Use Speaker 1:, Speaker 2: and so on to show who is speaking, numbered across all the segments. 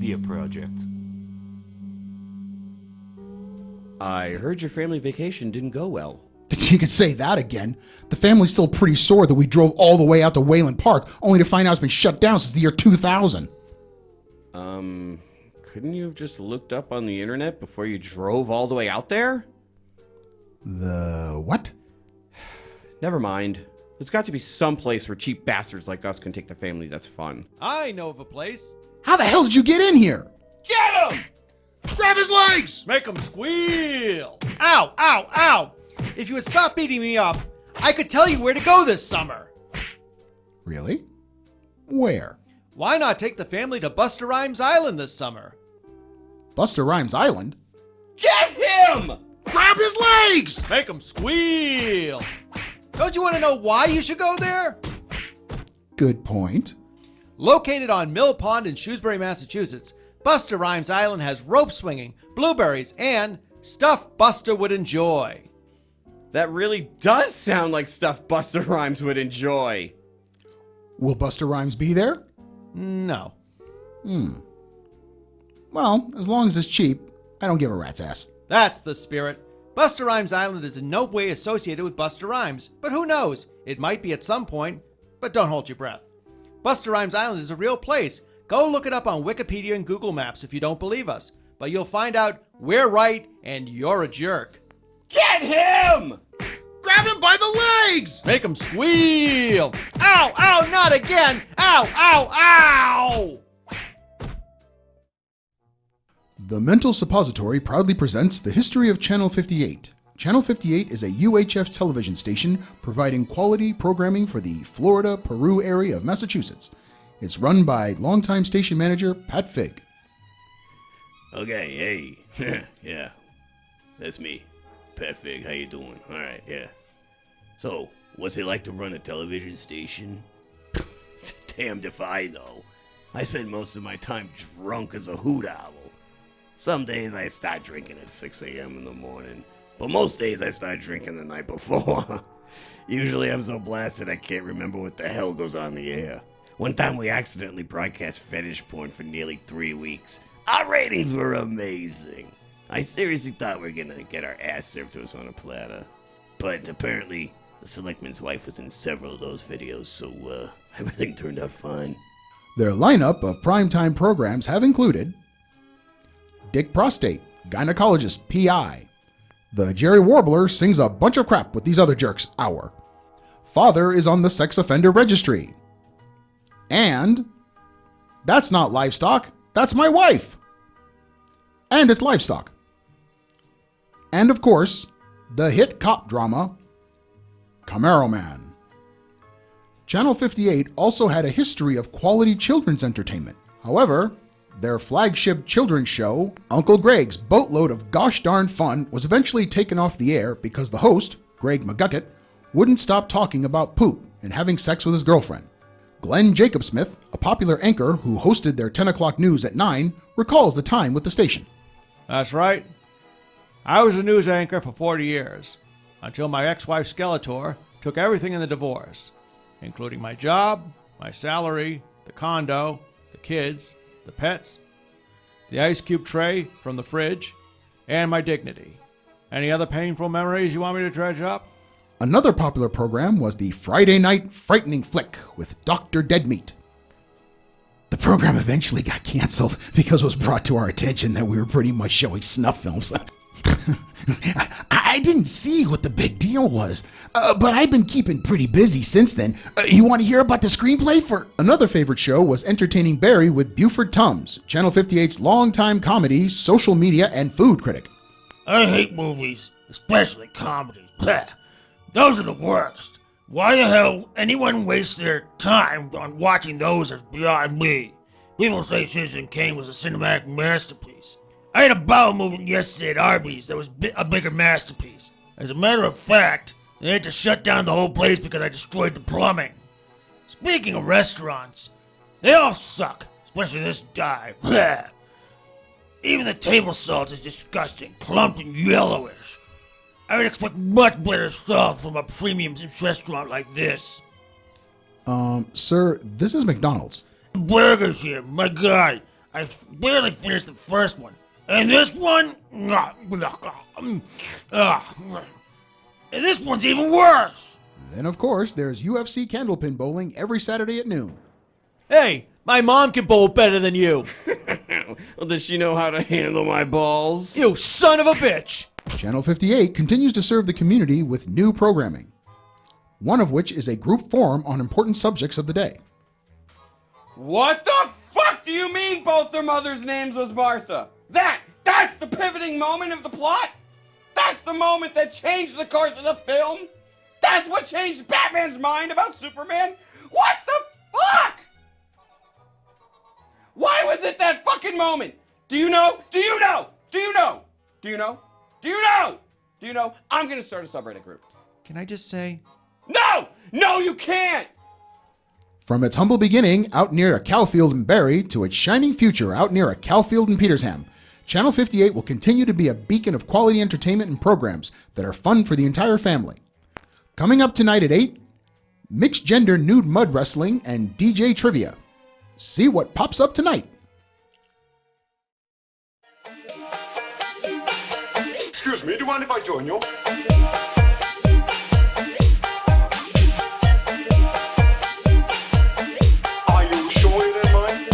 Speaker 1: media project.
Speaker 2: I heard your family vacation didn't go well.
Speaker 3: You can say that again. The family's still pretty sore that we drove all the way out to Wayland Park, only to find out it's been shut down since the year 2000.
Speaker 2: Couldn't you have just looked up on the internet before you drove all the way out there?
Speaker 3: The what?
Speaker 2: Never mind. There's got to be some place where cheap bastards like us can take the family that's fun.
Speaker 4: I know of a place.
Speaker 3: How the hell did you get in here?
Speaker 4: Get him!
Speaker 3: Grab his legs!
Speaker 4: Make him squeal! Ow, ow, ow! If you would stop beating me up, I could tell you where to go this summer.
Speaker 3: Really? Where?
Speaker 4: Why not take the family to Buster Rhymes Island this summer?
Speaker 3: Buster Rhymes Island?
Speaker 2: Get him!
Speaker 3: Grab his legs!
Speaker 4: Make him squeal! Don't you want to know why you should go there?
Speaker 3: Good point.
Speaker 4: Located on Mill Pond in Shrewsbury, Massachusetts, Buster Rhymes Island has rope swinging, blueberries, and stuff Buster would enjoy.
Speaker 2: That really does sound like stuff Buster Rhymes would enjoy.
Speaker 3: Will Buster Rhymes be there?
Speaker 4: No.
Speaker 3: Well, as long as it's cheap, I don't give a rat's ass.
Speaker 4: That's the spirit. Buster Rhymes Island is in no way associated with Buster Rhymes, but who knows? It might be at some point, but don't hold your breath. Buster Rhymes Island is a real place. Go look it up on Wikipedia and Google Maps if you don't believe us, but you'll find out we're right and you're a jerk.
Speaker 2: Get him!
Speaker 3: Grab him by the legs!
Speaker 4: Make him squeal! Ow, ow, not again! Ow, ow, ow!
Speaker 3: The Mental Suppository proudly presents the history of Channel 58. Channel 58 is a UHF television station providing quality programming for the Florida, Peru area of Massachusetts. It's run by longtime station manager Pat Figg.
Speaker 5: Okay, hey. Yeah, that's me. Pat Figg, how you doing? Alright, yeah. So, what's it like to run a television station? Damned if I know. I spend most of my time drunk as a hoot owl. Some days I start drinking at 6 a.m. in the morning, but most days I start drinking the night before. Usually I'm so blasted I can't remember what the hell goes on the air. One time we accidentally broadcast fetish porn for nearly 3 weeks. Our ratings were amazing. I seriously thought we were gonna get our ass served to us on a platter. But apparently, the selectman's wife was in several of those videos, so everything turned out fine.
Speaker 3: Their lineup of primetime programs have included Dick Prostate, Gynecologist, PI. The Jerry Warbler sings a bunch of crap with these other jerks, hour. Father is on the sex offender registry. And that's not livestock, that's my wife. And it's livestock. And of course, the hit cop drama, Camaro Man. Channel 58 also had a history of quality children's entertainment. However, their flagship children's show, Uncle Greg's Boatload of Gosh Darn Fun, was eventually taken off the air because the host, Greg McGucket, wouldn't stop talking about poop and having sex with his girlfriend. Glenn Jacobsmith, a popular anchor who hosted their 10 o'clock news at 9, recalls the time with the station.
Speaker 4: That's right. I was a news anchor for 40 years, until my ex-wife Skeletor took everything in the divorce, including my job, my salary, the condo, the kids, the pets, the ice cube tray from the fridge, and my dignity. Any other painful memories you want me to dredge up?
Speaker 3: Another popular program was the Friday Night Frightening Flick with Dr. Deadmeat. The program eventually got canceled because it was brought to our attention that we were pretty much showing snuff films. I didn't see what the big deal was, but I've been keeping pretty busy since then. You want to hear about the screenplay for... Another favorite show was Entertaining Barry with Buford Tums, Channel 58's longtime comedy, social media, and food critic.
Speaker 6: I hate movies, especially comedies. Blech. Those are the worst. Why the hell anyone wastes their time on watching those is beyond me. People say Citizen Kane was a cinematic masterpiece. I had a bowel movement yesterday at Arby's that was a bigger masterpiece. As a matter of fact, they had to shut down the whole place because I destroyed the plumbing. Speaking of restaurants, they all suck, especially this guy. Blech. Even the table salt is disgusting, clumped and yellowish. I would expect much better salt from a premium restaurant like this.
Speaker 3: Sir, this is McDonald's.
Speaker 6: Burgers here, my God. barely finished the first one. And this one, and this one's even worse.
Speaker 3: Then, of course, there's UFC candlepin bowling every Saturday at noon.
Speaker 4: Hey, my mom can bowl better than you.
Speaker 2: Well, does she know how to handle my balls?
Speaker 4: You son of a bitch.
Speaker 3: Channel 58 continues to serve the community with new programming, one of which is a group forum on important subjects of the day.
Speaker 2: What the fuck do you mean both their mothers' names was Martha? That's the pivoting moment of the plot? That's the moment that changed the course of the film? That's what changed Batman's mind about Superman? What the fuck? Why was it that fucking moment? Do you know? Do you know? Do you know? Do you know? Do you know? Do you know? I'm gonna start a subreddit group.
Speaker 4: Can I just say?
Speaker 2: No! No, you can't!
Speaker 3: From its humble beginning out near a cowfield in Barrie to its shining future out near a cowfield in Petersham, Channel 58 will continue to be a beacon of quality entertainment and programs that are fun for the entire family. Coming up tonight at 8, mixed gender nude mud wrestling and DJ trivia. See what pops up tonight.
Speaker 1: Excuse me, do you mind if I join you? Are you sure you don't mind?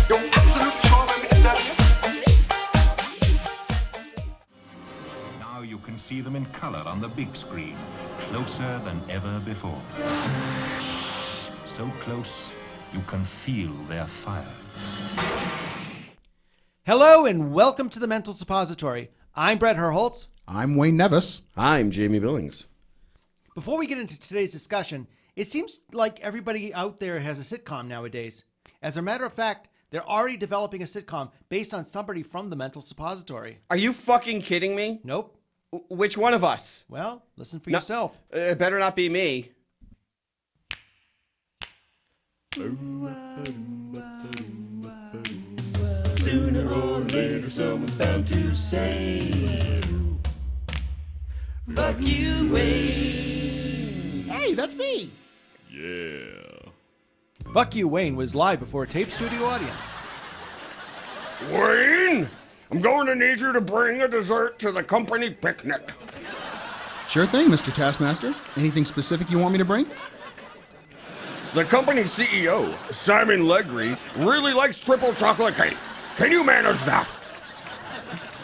Speaker 1: You're absolutely sure I'm disturb you?
Speaker 7: Now you can see them in color on the big screen, closer than ever before. So close, you can feel their fire.
Speaker 4: Hello and welcome to the Mental Suppository. I'm Brett Herholtz.
Speaker 3: I'm Wayne Nevis.
Speaker 2: I'm Jamie Billings.
Speaker 4: Before we get into today's discussion, it seems like everybody out there has a sitcom nowadays. As a matter of fact, they're already developing a sitcom based on somebody from the Mental Suppository.
Speaker 2: Are you fucking kidding me?
Speaker 4: Nope.
Speaker 2: Which one of us?
Speaker 4: Well, listen for
Speaker 2: No-
Speaker 4: yourself.
Speaker 2: It better not be me.
Speaker 5: Sooner or later, someone's bound to say, fuck you, Wayne.
Speaker 3: Hey, that's me.
Speaker 5: Yeah.
Speaker 4: Fuck You, Wayne was live before a tape studio audience.
Speaker 2: Wayne, I'm going to need you to bring a dessert to the company picnic.
Speaker 3: Sure thing, Mr. Taskmaster. Anything specific you want me to bring?
Speaker 2: The company CEO, Simon Legree, really likes triple chocolate cake. Can you manage that?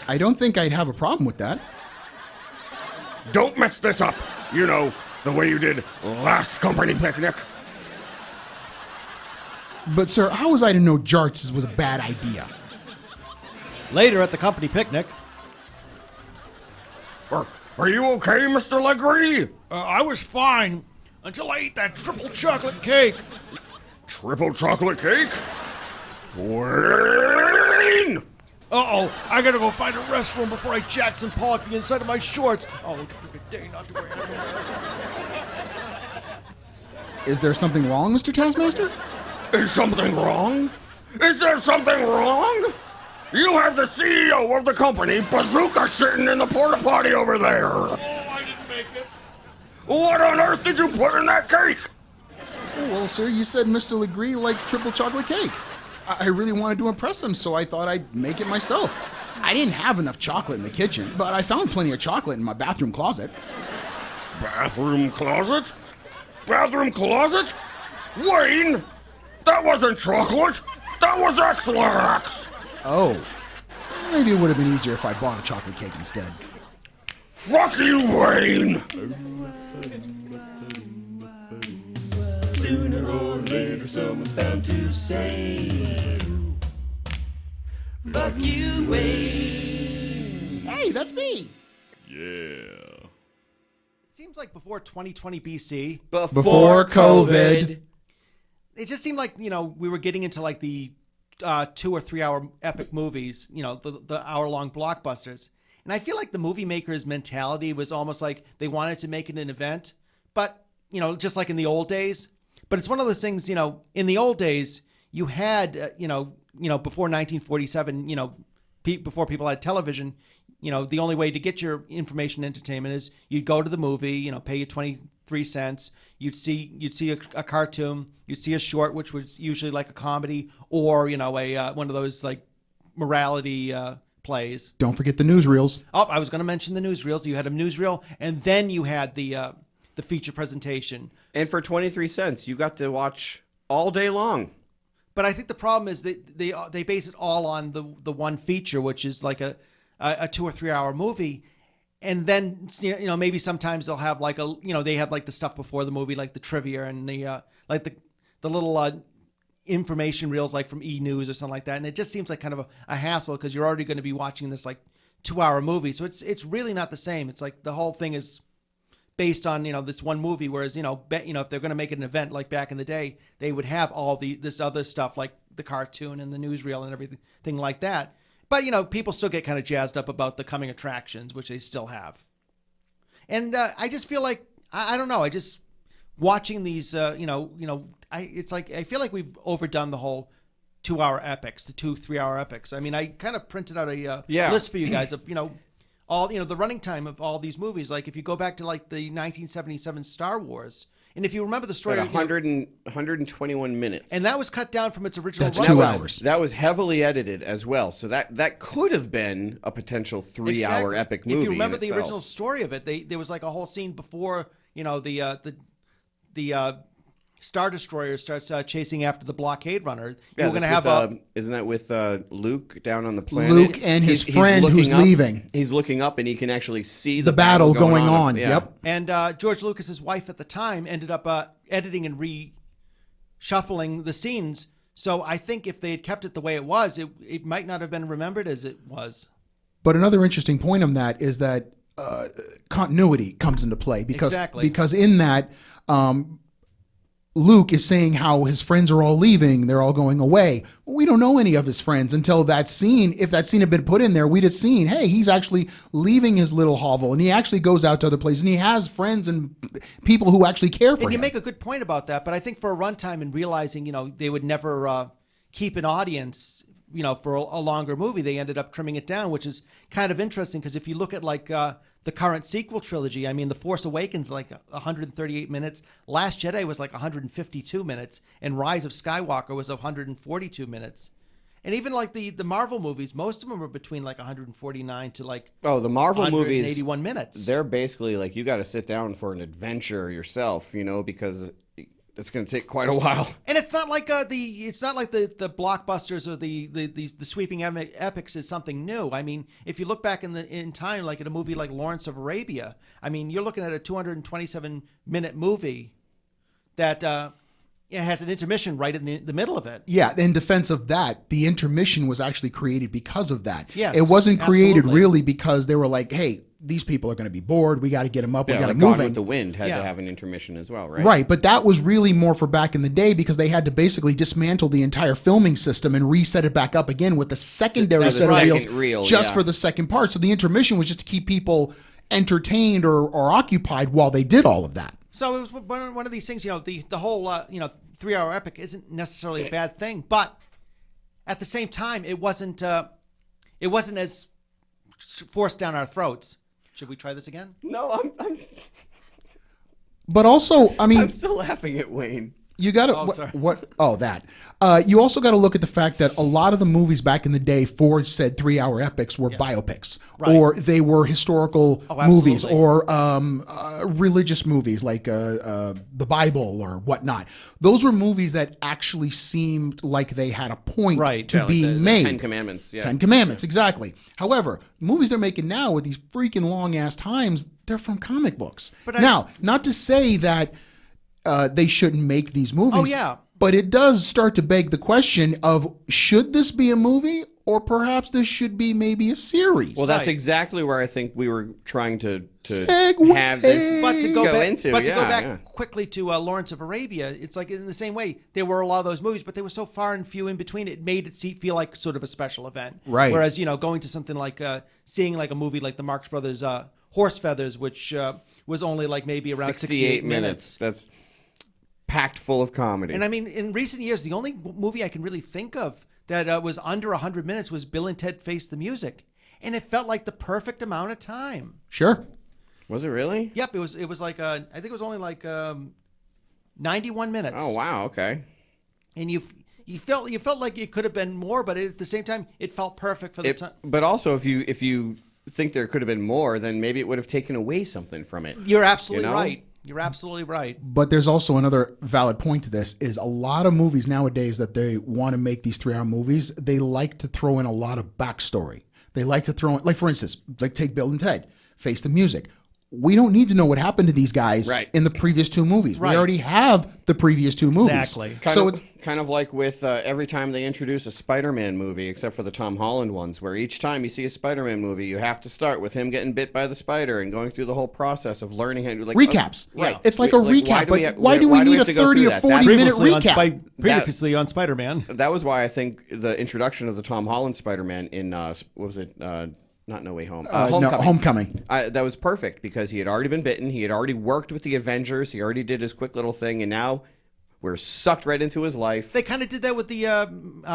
Speaker 3: I don't think I'd have a problem with that.
Speaker 2: Don't mess this up. You know, the way you did last company picnic.
Speaker 3: But sir, how was I to know Jarts was a bad idea?
Speaker 4: Later at the company picnic,
Speaker 2: Are you okay, Mr. Legree?
Speaker 4: I was fine until I ate that triple chocolate cake.
Speaker 2: Triple chocolate cake? Wayne!
Speaker 4: Uh-oh, I gotta go find a restroom before I Jackson Pollock the inside of my shorts. Oh, it's a good day not to wear underwear.
Speaker 3: Is there something wrong, Mr. Taskmaster?
Speaker 2: Is something wrong? Is there something wrong? You have the CEO of the company, Bazooka, sitting in the porta potty over there.
Speaker 4: Oh, I didn't make it.
Speaker 2: What on earth did you put in that cake?
Speaker 3: Oh, well, sir, you said Mr. Legree liked triple chocolate cake. I really wanted to impress him, so I thought I'd make it myself. I didn't have enough chocolate in the kitchen, but I found plenty of chocolate in my bathroom closet.
Speaker 2: Bathroom closet? Bathroom closet? Wayne! That wasn't chocolate! That was X-Lax!
Speaker 3: Oh, maybe it would have been easier if I bought a chocolate cake instead.
Speaker 2: Fuck you, Wayne!
Speaker 5: Sooner or later, someone's bound to say, fuck you, Wayne.
Speaker 3: Hey, that's me.
Speaker 2: Yeah.
Speaker 4: It seems like before 2020 BC,
Speaker 3: Before COVID.
Speaker 4: it just seemed like, we were getting into like the 2 or 3 hour epic movies, the hour-long blockbusters. And I feel like the movie makers' mentality was almost like they wanted to make it an event, but, just like in the old days. But it's one of those things, in the old days, you had, before 1947, before people had television, the only way to get your information and entertainment is you'd go to the movie, pay your 20 cents. You'd see a cartoon. You'd see a short, which was usually like a comedy or a one of those like morality plays.
Speaker 3: Don't forget the newsreels.
Speaker 4: Oh, I was going to mention the newsreels. You had a newsreel, and then you had the feature presentation.
Speaker 2: And for 23 cents, you got to watch all day long.
Speaker 4: But I think the problem is that they base it all on the one feature, which is like a 2 or 3 hour movie. And then, maybe sometimes they'll have like they have like the stuff before the movie, like the trivia and the little information reels like from E! News or something like that. And it just seems like kind of a hassle because you're already going to be watching this like 2 hour movie. So it's really not the same. It's like the whole thing is based on, this one movie. Whereas, if they're going to make an event like back in the day, they would have all this other stuff like the cartoon and the newsreel and everything like that. But, people still get kind of jazzed up about the coming attractions, which they still have. And I just feel like, I don't know, I just, watching these, it's like, I feel like we've overdone the whole 2 hour epics, the 2-3 hour epics. I mean, I kind of printed out a list for you guys of, all, the running time of all these movies. Like, if you go back to, like, the 1977 Star Wars, and if you remember the story...
Speaker 2: 121 minutes.
Speaker 4: And that was cut down from its original
Speaker 3: That's
Speaker 4: run.
Speaker 3: 2 hours.
Speaker 2: That was heavily edited as well. So that could have been a potential 3 hour epic movie.
Speaker 4: If you remember
Speaker 2: in
Speaker 4: the
Speaker 2: itself.
Speaker 4: original story of it, there was like a whole scene before, the Star Destroyer starts chasing after the blockade runner.
Speaker 2: Yeah,
Speaker 4: You're going to have
Speaker 2: isn't that with Luke down on the planet?
Speaker 3: Luke and his friend who's
Speaker 2: looking up.
Speaker 3: leaving.
Speaker 2: He's looking up and he can actually see
Speaker 3: The battle going on.
Speaker 2: Yeah.
Speaker 3: Yep.
Speaker 4: And George Lucas's wife at the time ended up editing and reshuffling the scenes. So I think if they had kept it the way it was, it might not have been remembered as it was.
Speaker 3: But another interesting point on that is that continuity comes into play because in that Luke is saying how his friends are all leaving, they're all going away. We don't know any of his friends until that scene. If that scene had been put in there, we'd have seen, hey, he's actually leaving his little hovel and he actually goes out to other places and he has friends and people who actually care for him.
Speaker 4: And you make a good point about that, but I think for a runtime and realizing, they would never keep an audience, for a longer movie, they ended up trimming it down, which is kind of interesting because if you look at like the current sequel trilogy, I mean, The Force Awakens like 138 minutes, Last Jedi was like 152 minutes, and Rise of Skywalker was 142 minutes. And even like the Marvel movies, most of them are between like 149 to like
Speaker 2: the Marvel movies,
Speaker 4: 181 minutes.
Speaker 2: They're basically like you got to sit down for an adventure yourself, because it's going to take quite a while.
Speaker 4: And it's not like the blockbusters or the sweeping epics is something new. I mean, if you look back in time, like at a movie like Lawrence of Arabia, I mean, you're looking at a 227-minute movie that it has an intermission right in the middle of it.
Speaker 3: Yeah, in defense of that, the intermission was actually created because of that.
Speaker 4: Yes,
Speaker 3: it wasn't created
Speaker 4: absolutely.
Speaker 3: really because they were like, hey, these people are going to be bored. We got to get them up. We got to
Speaker 2: like
Speaker 3: move
Speaker 2: Gone
Speaker 3: in.
Speaker 2: with the Wind had
Speaker 4: Yeah.
Speaker 2: to have an intermission as well, right?
Speaker 3: Right, but that was really more for back in the day because they had to basically dismantle the entire filming system and reset it back up again with the secondary
Speaker 2: That's
Speaker 3: set
Speaker 2: the
Speaker 3: of
Speaker 2: second reel,
Speaker 3: just
Speaker 2: yeah.
Speaker 3: for the second part. So the intermission was just to keep people entertained or occupied while they did all of that.
Speaker 4: So it was one of these things, the whole 3 hour epic isn't necessarily a bad thing, but at the same time, it wasn't as forced down our throats. Should we try this again?
Speaker 2: No, I'm
Speaker 3: But also, I mean,
Speaker 2: I'm still laughing at Wayne.
Speaker 3: you got to
Speaker 4: Oh, sorry.
Speaker 3: that. You also got to look at the fact that a lot of the movies back in the day for said 3 hour epics were biopics,
Speaker 4: Right.
Speaker 3: or they were historical
Speaker 4: Oh,
Speaker 3: movies,
Speaker 4: absolutely.
Speaker 3: or religious movies like the Bible or whatnot. Those were movies that actually seemed like they had a point
Speaker 4: Right.
Speaker 3: to
Speaker 2: Yeah, like
Speaker 3: being
Speaker 2: the
Speaker 3: made.
Speaker 2: Ten Commandments, yeah.
Speaker 3: Ten Commandments, exactly. However, movies they're making now with these freaking long ass times, they're from comic books.
Speaker 4: But
Speaker 3: now, not to say that they shouldn't make these movies.
Speaker 4: Oh, yeah.
Speaker 3: But it does start to beg the question of, should this be a movie, or perhaps this should be maybe a series?
Speaker 2: Well, that's
Speaker 4: Right.
Speaker 2: exactly where I think we were trying to
Speaker 3: Segue.
Speaker 2: have this
Speaker 4: But to go back,
Speaker 2: into.
Speaker 4: but to go
Speaker 2: yeah,
Speaker 4: back
Speaker 2: yeah.
Speaker 4: quickly to Lawrence of Arabia, it's like in the same way there were a lot of those movies, but they were so far and few in between. It made it feel like sort of a special event.
Speaker 3: Right.
Speaker 4: Whereas going to something like seeing like a movie like the Marx Brothers Horse Feathers, which was only like maybe around 68 minutes.
Speaker 2: That's packed full of comedy.
Speaker 4: And I mean, in recent years, the only movie I can really think of that was under 100 minutes was Bill and Ted Face the Music, and it felt like the perfect amount of time.
Speaker 3: Sure.
Speaker 8: Was it really?
Speaker 4: Yep, it was like I think it was only like 91 minutes.
Speaker 8: Oh wow, okay.
Speaker 4: And you felt like it could have been more, but at the same time, it felt perfect for the time.
Speaker 8: But also, if you think there could have been more, then maybe it would have taken away something from it.
Speaker 4: You're absolutely
Speaker 8: You know?
Speaker 4: right. You're absolutely right.
Speaker 3: But there's also another valid point to this is a lot of movies nowadays that they want to make these 3-hour movies, they like to throw in a lot of backstory. They like to throw in, like for instance, like take Bill and Ted, Face the Music. We don't need to know what happened to these guys
Speaker 8: Right.
Speaker 3: in the previous 2 movies.
Speaker 4: Right.
Speaker 3: We already have the previous 2 movies.
Speaker 4: Exactly.
Speaker 3: It's
Speaker 8: Kind of like with every time they introduce a Spider-Man movie, except for the Tom Holland ones, where each time you see a Spider-Man movie, you have to start with him getting bit by the spider and going through the whole process of learning how to like
Speaker 3: recaps.
Speaker 8: Right.
Speaker 3: It's like a recap, but why do we need a
Speaker 8: have to go
Speaker 3: 30
Speaker 8: through
Speaker 3: or
Speaker 8: that?
Speaker 3: 40 minute recap?
Speaker 4: Previously on Spider-Man.
Speaker 8: That was why I think the introduction of the Tom Holland Spider-Man in what was it? Not No Way Home.
Speaker 3: No,
Speaker 8: Homecoming.
Speaker 3: Homecoming.
Speaker 8: That was perfect because he had already been bitten. He had already worked with the Avengers. He already did his quick little thing, and now we're sucked right into his life.
Speaker 4: They kind of did that with the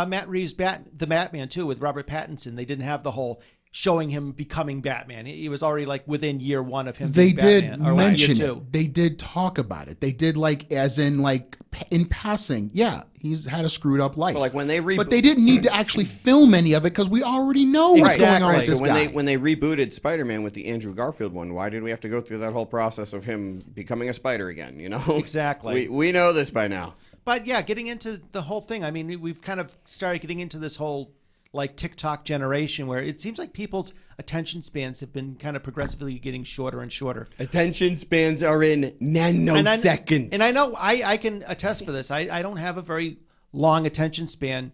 Speaker 4: Matt Reeves the Batman too, with Robert Pattinson. They didn't have the whole showing him becoming Batman. He was already like within year 1 of him
Speaker 3: They
Speaker 4: being
Speaker 3: did
Speaker 4: Batman. Or
Speaker 3: mention
Speaker 4: year
Speaker 3: it.
Speaker 4: 2.
Speaker 3: They did talk about it. They did like as in like in passing. Yeah, he's had a screwed up life.
Speaker 8: But like when they
Speaker 3: But they didn't need to actually film any of it because we already know what's going on with
Speaker 8: So
Speaker 3: this
Speaker 8: when
Speaker 3: guy.
Speaker 8: when they rebooted Spider-Man with the Andrew Garfield one, why did we have to go through that whole process of him becoming a spider again? You know,
Speaker 4: Exactly.
Speaker 8: We know this by now.
Speaker 4: But yeah, getting into the whole thing. I mean, we've kind of started getting into this whole like TikTok generation where it seems like people's attention spans have been kind of progressively getting shorter and shorter.
Speaker 8: Attention spans are in nanoseconds.
Speaker 4: And I know I can attest for this. I don't have a very long attention span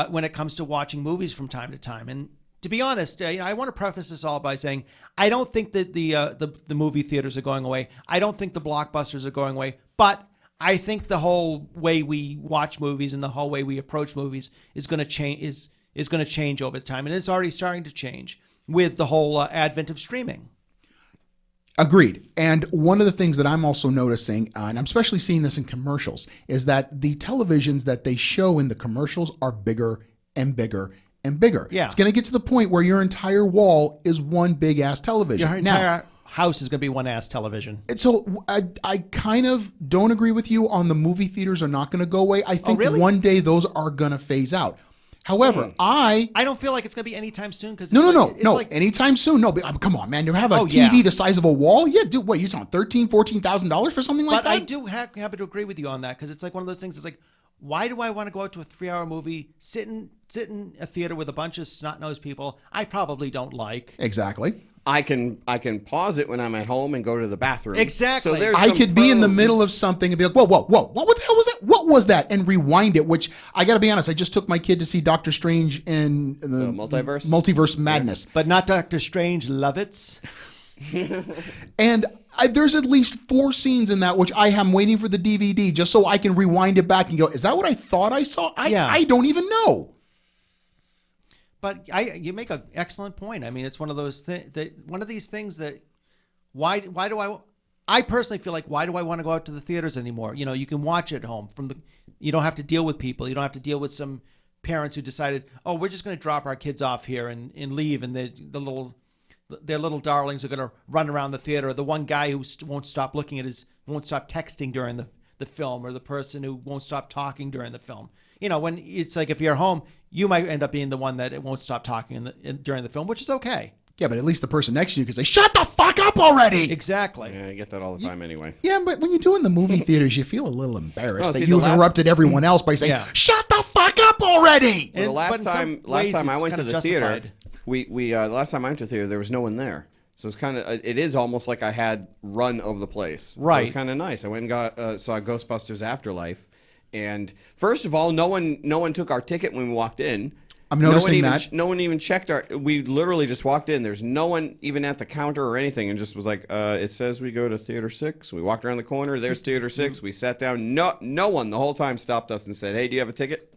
Speaker 4: when it comes to watching movies from time to time. And to be honest, I want to preface this all by saying I don't think that the movie theaters are going away. I don't think the blockbusters are going away. But I think the whole way we watch movies and the whole way we approach movies is going to change. Is going to change over time, and it's already starting to change with the whole advent of streaming.
Speaker 3: Agreed. And one of the things that I'm also noticing, and I'm especially seeing this in commercials, is that the televisions that they show in the commercials are bigger and bigger and bigger.
Speaker 4: Yeah.
Speaker 3: It's going to get to the point where your entire wall is one big ass television.
Speaker 4: Your entire house is going to be one ass television.
Speaker 3: And so I kind of don't agree with you on the movie theaters are not going to go away. I think
Speaker 4: really?
Speaker 3: one day those are going to phase out. However, I
Speaker 4: don't feel like it's going to be anytime soon because
Speaker 3: no, anytime soon. No, but come on, man. You have a TV the size of a wall? Yeah, dude, what, you're talking $13,000-$14,000 for something like that?
Speaker 4: But I do happen to agree with you on that because it's like one of those things. It's like, why do I want to go out to a 3-hour movie, sit in a theater with a bunch of snot-nosed people I probably don't like?
Speaker 3: Exactly.
Speaker 8: I can pause it when I'm at home and go to the bathroom.
Speaker 4: Exactly.
Speaker 8: So there's
Speaker 3: I
Speaker 8: some
Speaker 3: could be in the
Speaker 8: pros.
Speaker 3: middle of something and be like, whoa, what the hell was that? What was that? And rewind it, which I got to be honest, I just took my kid to see Doctor Strange in the
Speaker 8: multiverse?
Speaker 3: Multiverse Madness.
Speaker 4: But not Doctor Strange Lovitz.
Speaker 3: And there's at least 4 scenes in that which I am waiting for the DVD just so I can rewind it back and go, is that what I thought I saw? I don't even know.
Speaker 4: But you make an excellent point. I mean, it's one of those one of these things that why do I personally feel like why do I want to go out to the theaters anymore? You know, you can watch it at home you don't have to deal with people. You don't have to deal with some parents who decided, oh, we're just going to drop our kids off here and leave, and their little darlings are going to run around the theater. Or the one guy who won't stop texting during the film, or the person who won't stop talking during the film. You know, when it's like if you're home, you might end up being the one that it won't stop talking during the film, which is okay.
Speaker 3: Yeah, but at least the person next to you can say, shut the fuck up already!
Speaker 4: Exactly.
Speaker 8: Yeah, I get that all the time anyway.
Speaker 3: Yeah, but when you do in the movie theaters, you feel a little embarrassed that
Speaker 8: see,
Speaker 3: you interrupted everyone else by saying, shut the fuck up already!
Speaker 8: Well, the last time I went to the theater, last time I went to the theater, there was no one there. So it is almost like I had run of the place.
Speaker 4: Right.
Speaker 8: So it's kind of nice. I went and saw Ghostbusters Afterlife. And first of all, no one took our ticket when we walked in.
Speaker 3: I'm noticing that.
Speaker 8: No one even checked we literally just walked in. There's no one even at the counter or anything, and just was like, it says we go to Theater 6. We walked around the corner. There's Theater 6. We sat down. No one the whole time stopped us and said, hey, do you have a ticket?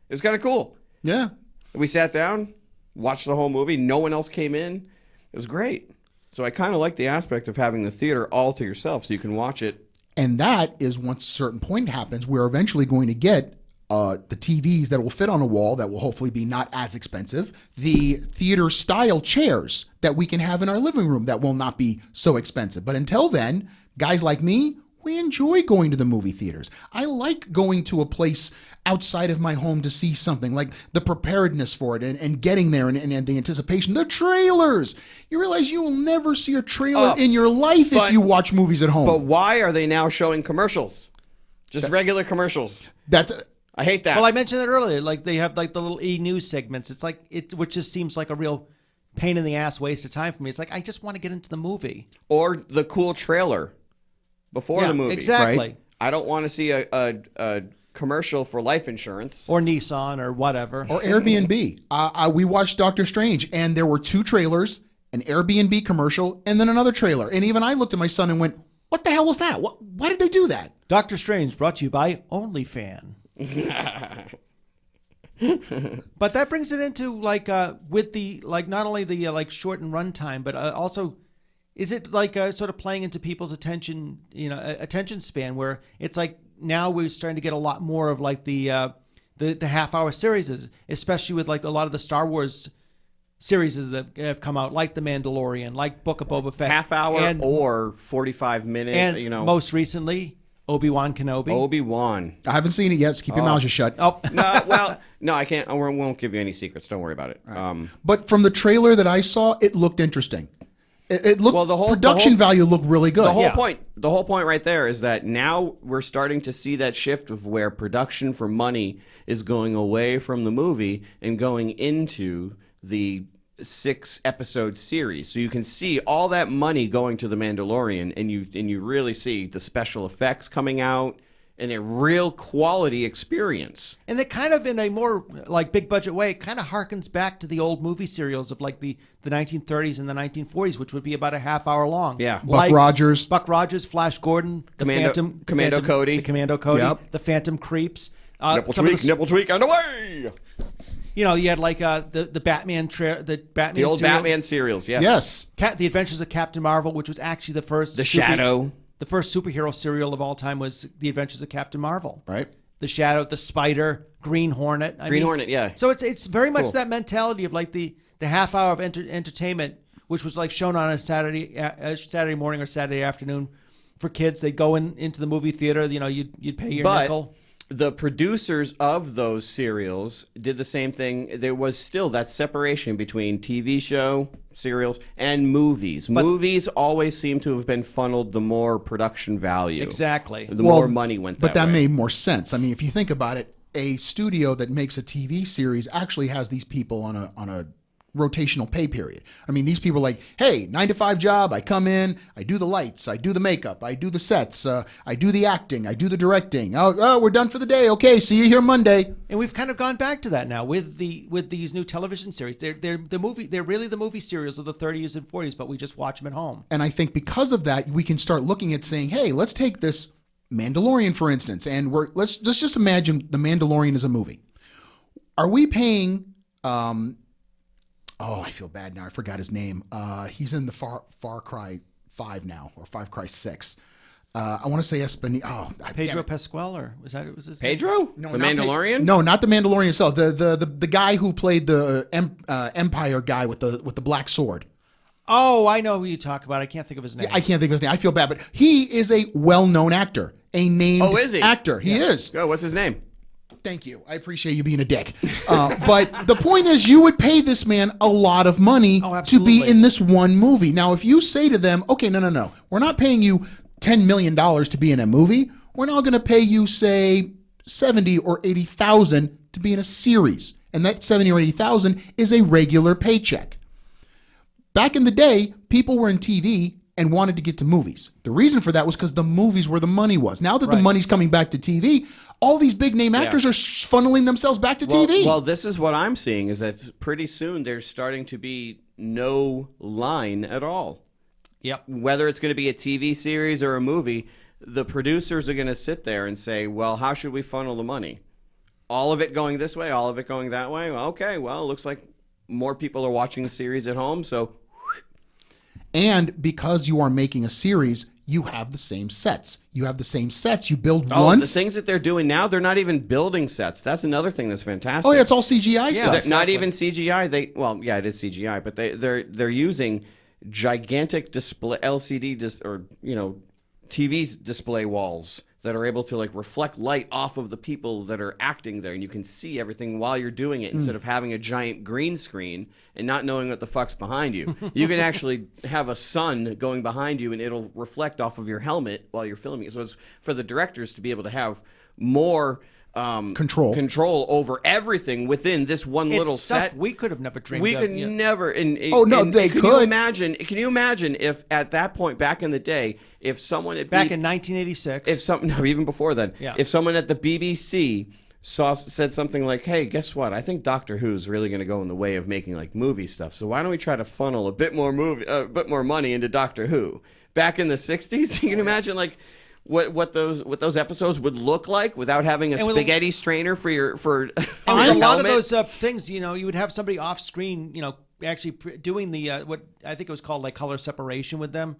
Speaker 8: It was kind of cool.
Speaker 3: Yeah.
Speaker 8: We sat down, watched the whole movie. No one else came in. It was great. So I kind of like the aspect of having the theater all to yourself so you can watch it.
Speaker 3: And that is once a certain point happens, we're eventually going to get the TVs that will fit on a wall that will hopefully be not as expensive, the theater style chairs that we can have in our living room that will not be so expensive. But until then, guys like me, we enjoy going to the movie theaters. I like going to a place outside of my home to see something, like the preparedness for it and getting there and the anticipation. The trailers! You realize you will never see a trailer in your life if you watch movies at home.
Speaker 8: But why are they now showing commercials? Just regular commercials. I hate that.
Speaker 4: Well, I mentioned it earlier. Like they have like the little e-news segments. It's like which just seems like a real pain in the ass waste of time for me. It's like I just want to get into the movie.
Speaker 8: Or the cool trailer before the movie.
Speaker 4: Exactly.
Speaker 8: Right? I don't want to see a commercial for life insurance.
Speaker 4: Or Nissan or whatever.
Speaker 3: Or Airbnb. We watched Doctor Strange, and there were 2 trailers, an Airbnb commercial, and then another trailer. And even I looked at my son and went, what the hell was that? Why did they do that?
Speaker 4: Doctor Strange brought to you by OnlyFan. But that brings it into like with the like not only the like shortened run time, but also is it like sort of playing into people's attention span where it's like now we're starting to get a lot more of like the half-hour series, especially with like a lot of the Star Wars series that have come out, like The Mandalorian, like Book of Boba Fett,
Speaker 8: Half hour or 45 minutes,
Speaker 4: and most recently Obi-Wan Kenobi.
Speaker 8: Obi-Wan.
Speaker 3: I haven't seen it yet, so keep your mouth shut.
Speaker 4: Oh.
Speaker 8: No, I can't. I won't give you any secrets. Don't worry about it.
Speaker 3: Right. But from the trailer that I saw, it looked interesting. It looked, production value looked really good.
Speaker 8: The whole point right there is that now we're starting to see that shift of where production for money is going away from the movie and going into the 6-episode series. So you can see all that money going to The Mandalorian, and you really see the special effects coming out and a real quality experience.
Speaker 4: And it kind of, in a more like big budget way, it kind of harkens back to the old movie serials of like the 1930s and the 1940s, which would be about a half hour long.
Speaker 8: Yeah.
Speaker 3: Buck Rogers,
Speaker 4: Flash Gordon,
Speaker 8: Commando Cody,
Speaker 4: the Phantom Creeps.
Speaker 8: Nipple tweak, and away!
Speaker 4: You had like the Batman
Speaker 8: the old Batman serials,
Speaker 3: yes.
Speaker 4: The Adventures of Captain Marvel, which was actually the first
Speaker 8: Shadow.
Speaker 4: The first superhero serial of all time was The Adventures of Captain Marvel.
Speaker 3: Right.
Speaker 4: The Shadow, the Spider, Green Hornet.
Speaker 8: Hornet, yeah.
Speaker 4: So it's very much that mentality of like the half hour of entertainment, which was like shown on a Saturday morning or Saturday afternoon for kids. They'd go into the movie theater. You'd pay your nickel.
Speaker 8: The producers of those serials did the same thing. There was still that separation between TV show, serials, and movies. Movies always seem to have been funneled the more production value.
Speaker 4: Exactly.
Speaker 8: The more money went that way.
Speaker 3: But that made more sense. I mean, if you think about it, a studio that makes a TV series actually has these people on a rotational pay period. I mean, these people are like, hey, 9-to-5 job, I come in, I do the lights, I do the makeup, I do the sets, I do the acting, I do the directing. Oh, we're done for the day. Okay, see you here Monday.
Speaker 4: And we've kind of gone back to that now with these new television series. They're really the movie serials of the 30s and 40s, but we just watch them at home.
Speaker 3: And I think because of that, we can start looking at saying, hey, let's take this Mandalorian, for instance, and let's just imagine The Mandalorian is a movie. Are we paying I feel bad now. I forgot his name. He's in the Far Cry 5 now, or Far Cry 6. I want to say
Speaker 4: Pedro Pascal, or was his name?
Speaker 8: Pedro?
Speaker 3: No,
Speaker 8: the Mandalorian?
Speaker 3: No, not the Mandalorian itself. The guy who played the Empire guy with the black sword.
Speaker 4: Oh, I know who you talk about. I can't think of his name.
Speaker 3: Yeah, I can't think of his name. I feel bad, but he is a well-known actor, a named actor. He is.
Speaker 8: Oh, what's his name?
Speaker 3: Thank you. I appreciate you being a dick. But the point is, you would pay this man a lot of money to be in this one movie. Now, if you say to them, okay, no, we're not paying you $10 million to be in a movie. We're now going to pay you, say, $70,000 or $80,000 to be in a series. And that $70,000 or $80,000 is a regular paycheck. Back in the day, people were in TV and wanted to get to movies. The reason for that was because the movies where the money was. Now that the money's coming back to TV, all these big name actors are funneling themselves back to TV.
Speaker 8: Well, this is what I'm seeing, is that pretty soon there's starting to be no line at all.
Speaker 4: Yep.
Speaker 8: Whether it's going to be a TV series or a movie, the producers are going to sit there and say, well, how should we funnel the money? All of it going this way, all of it going that way? Well, okay, well, it looks like more people are watching the series at home, so...
Speaker 3: And because you are making a series, you have the same sets. You have the same sets. You build
Speaker 8: Oh,
Speaker 3: once.
Speaker 8: the things that they're doing now, they're not even building sets. That's another thing that's fantastic.
Speaker 3: Oh yeah, it's all CGI
Speaker 4: Yeah,
Speaker 3: stuff.
Speaker 8: Not even CGI. Yeah, it is CGI, but they're using gigantic display LCD TV display walls that are able to like reflect light off of the people that are acting there, and you can see everything while you're doing it instead of having a giant green screen and not knowing what the fuck's behind you. You can actually have a sun going behind you, and it'll reflect off of your helmet while you're filming it. So it's for the directors to be able to have more control over everything within this one
Speaker 4: It's
Speaker 8: little
Speaker 4: stuff
Speaker 8: set.
Speaker 4: we could have never dreamed
Speaker 8: We
Speaker 4: of.
Speaker 8: could
Speaker 4: Yeah.
Speaker 8: never.
Speaker 3: They
Speaker 8: can
Speaker 3: could.
Speaker 8: you imagine? Can you imagine if at that point back in the day, if someone had
Speaker 4: Back in 1986.
Speaker 8: even before then,
Speaker 4: Yeah.
Speaker 8: if someone at the BBC said something like, "Hey, guess what? I think Doctor Who's really going to go in the way of making like movie stuff. So why don't we try to funnel a bit more money into Doctor Who?" Back in the 60s, you can imagine like what those episodes would look like without having a
Speaker 4: And with
Speaker 8: spaghetti strainer for your
Speaker 4: And with
Speaker 8: your
Speaker 4: a lot of
Speaker 8: helmet.
Speaker 4: those things, you would have somebody off screen, actually doing the what I think it was called like color separation with them,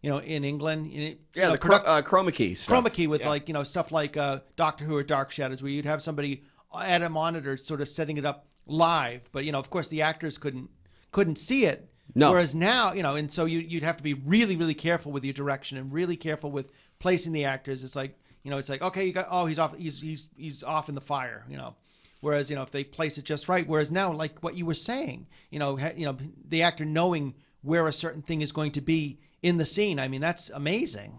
Speaker 4: in England.
Speaker 8: Yeah, the chroma key stuff.
Speaker 4: Chroma key with stuff like Doctor Who or Dark Shadows, where you'd have somebody at a monitor sort of setting it up live, but of course the actors couldn't see it.
Speaker 8: No.
Speaker 4: Whereas now, and so you'd have to be really, really careful with your direction and really careful with placing the actors. It's like, okay, he's off in the fire, Whereas, if they place it just right, whereas now, like what you were saying, the actor knowing where a certain thing is going to be in the scene, I mean, that's amazing.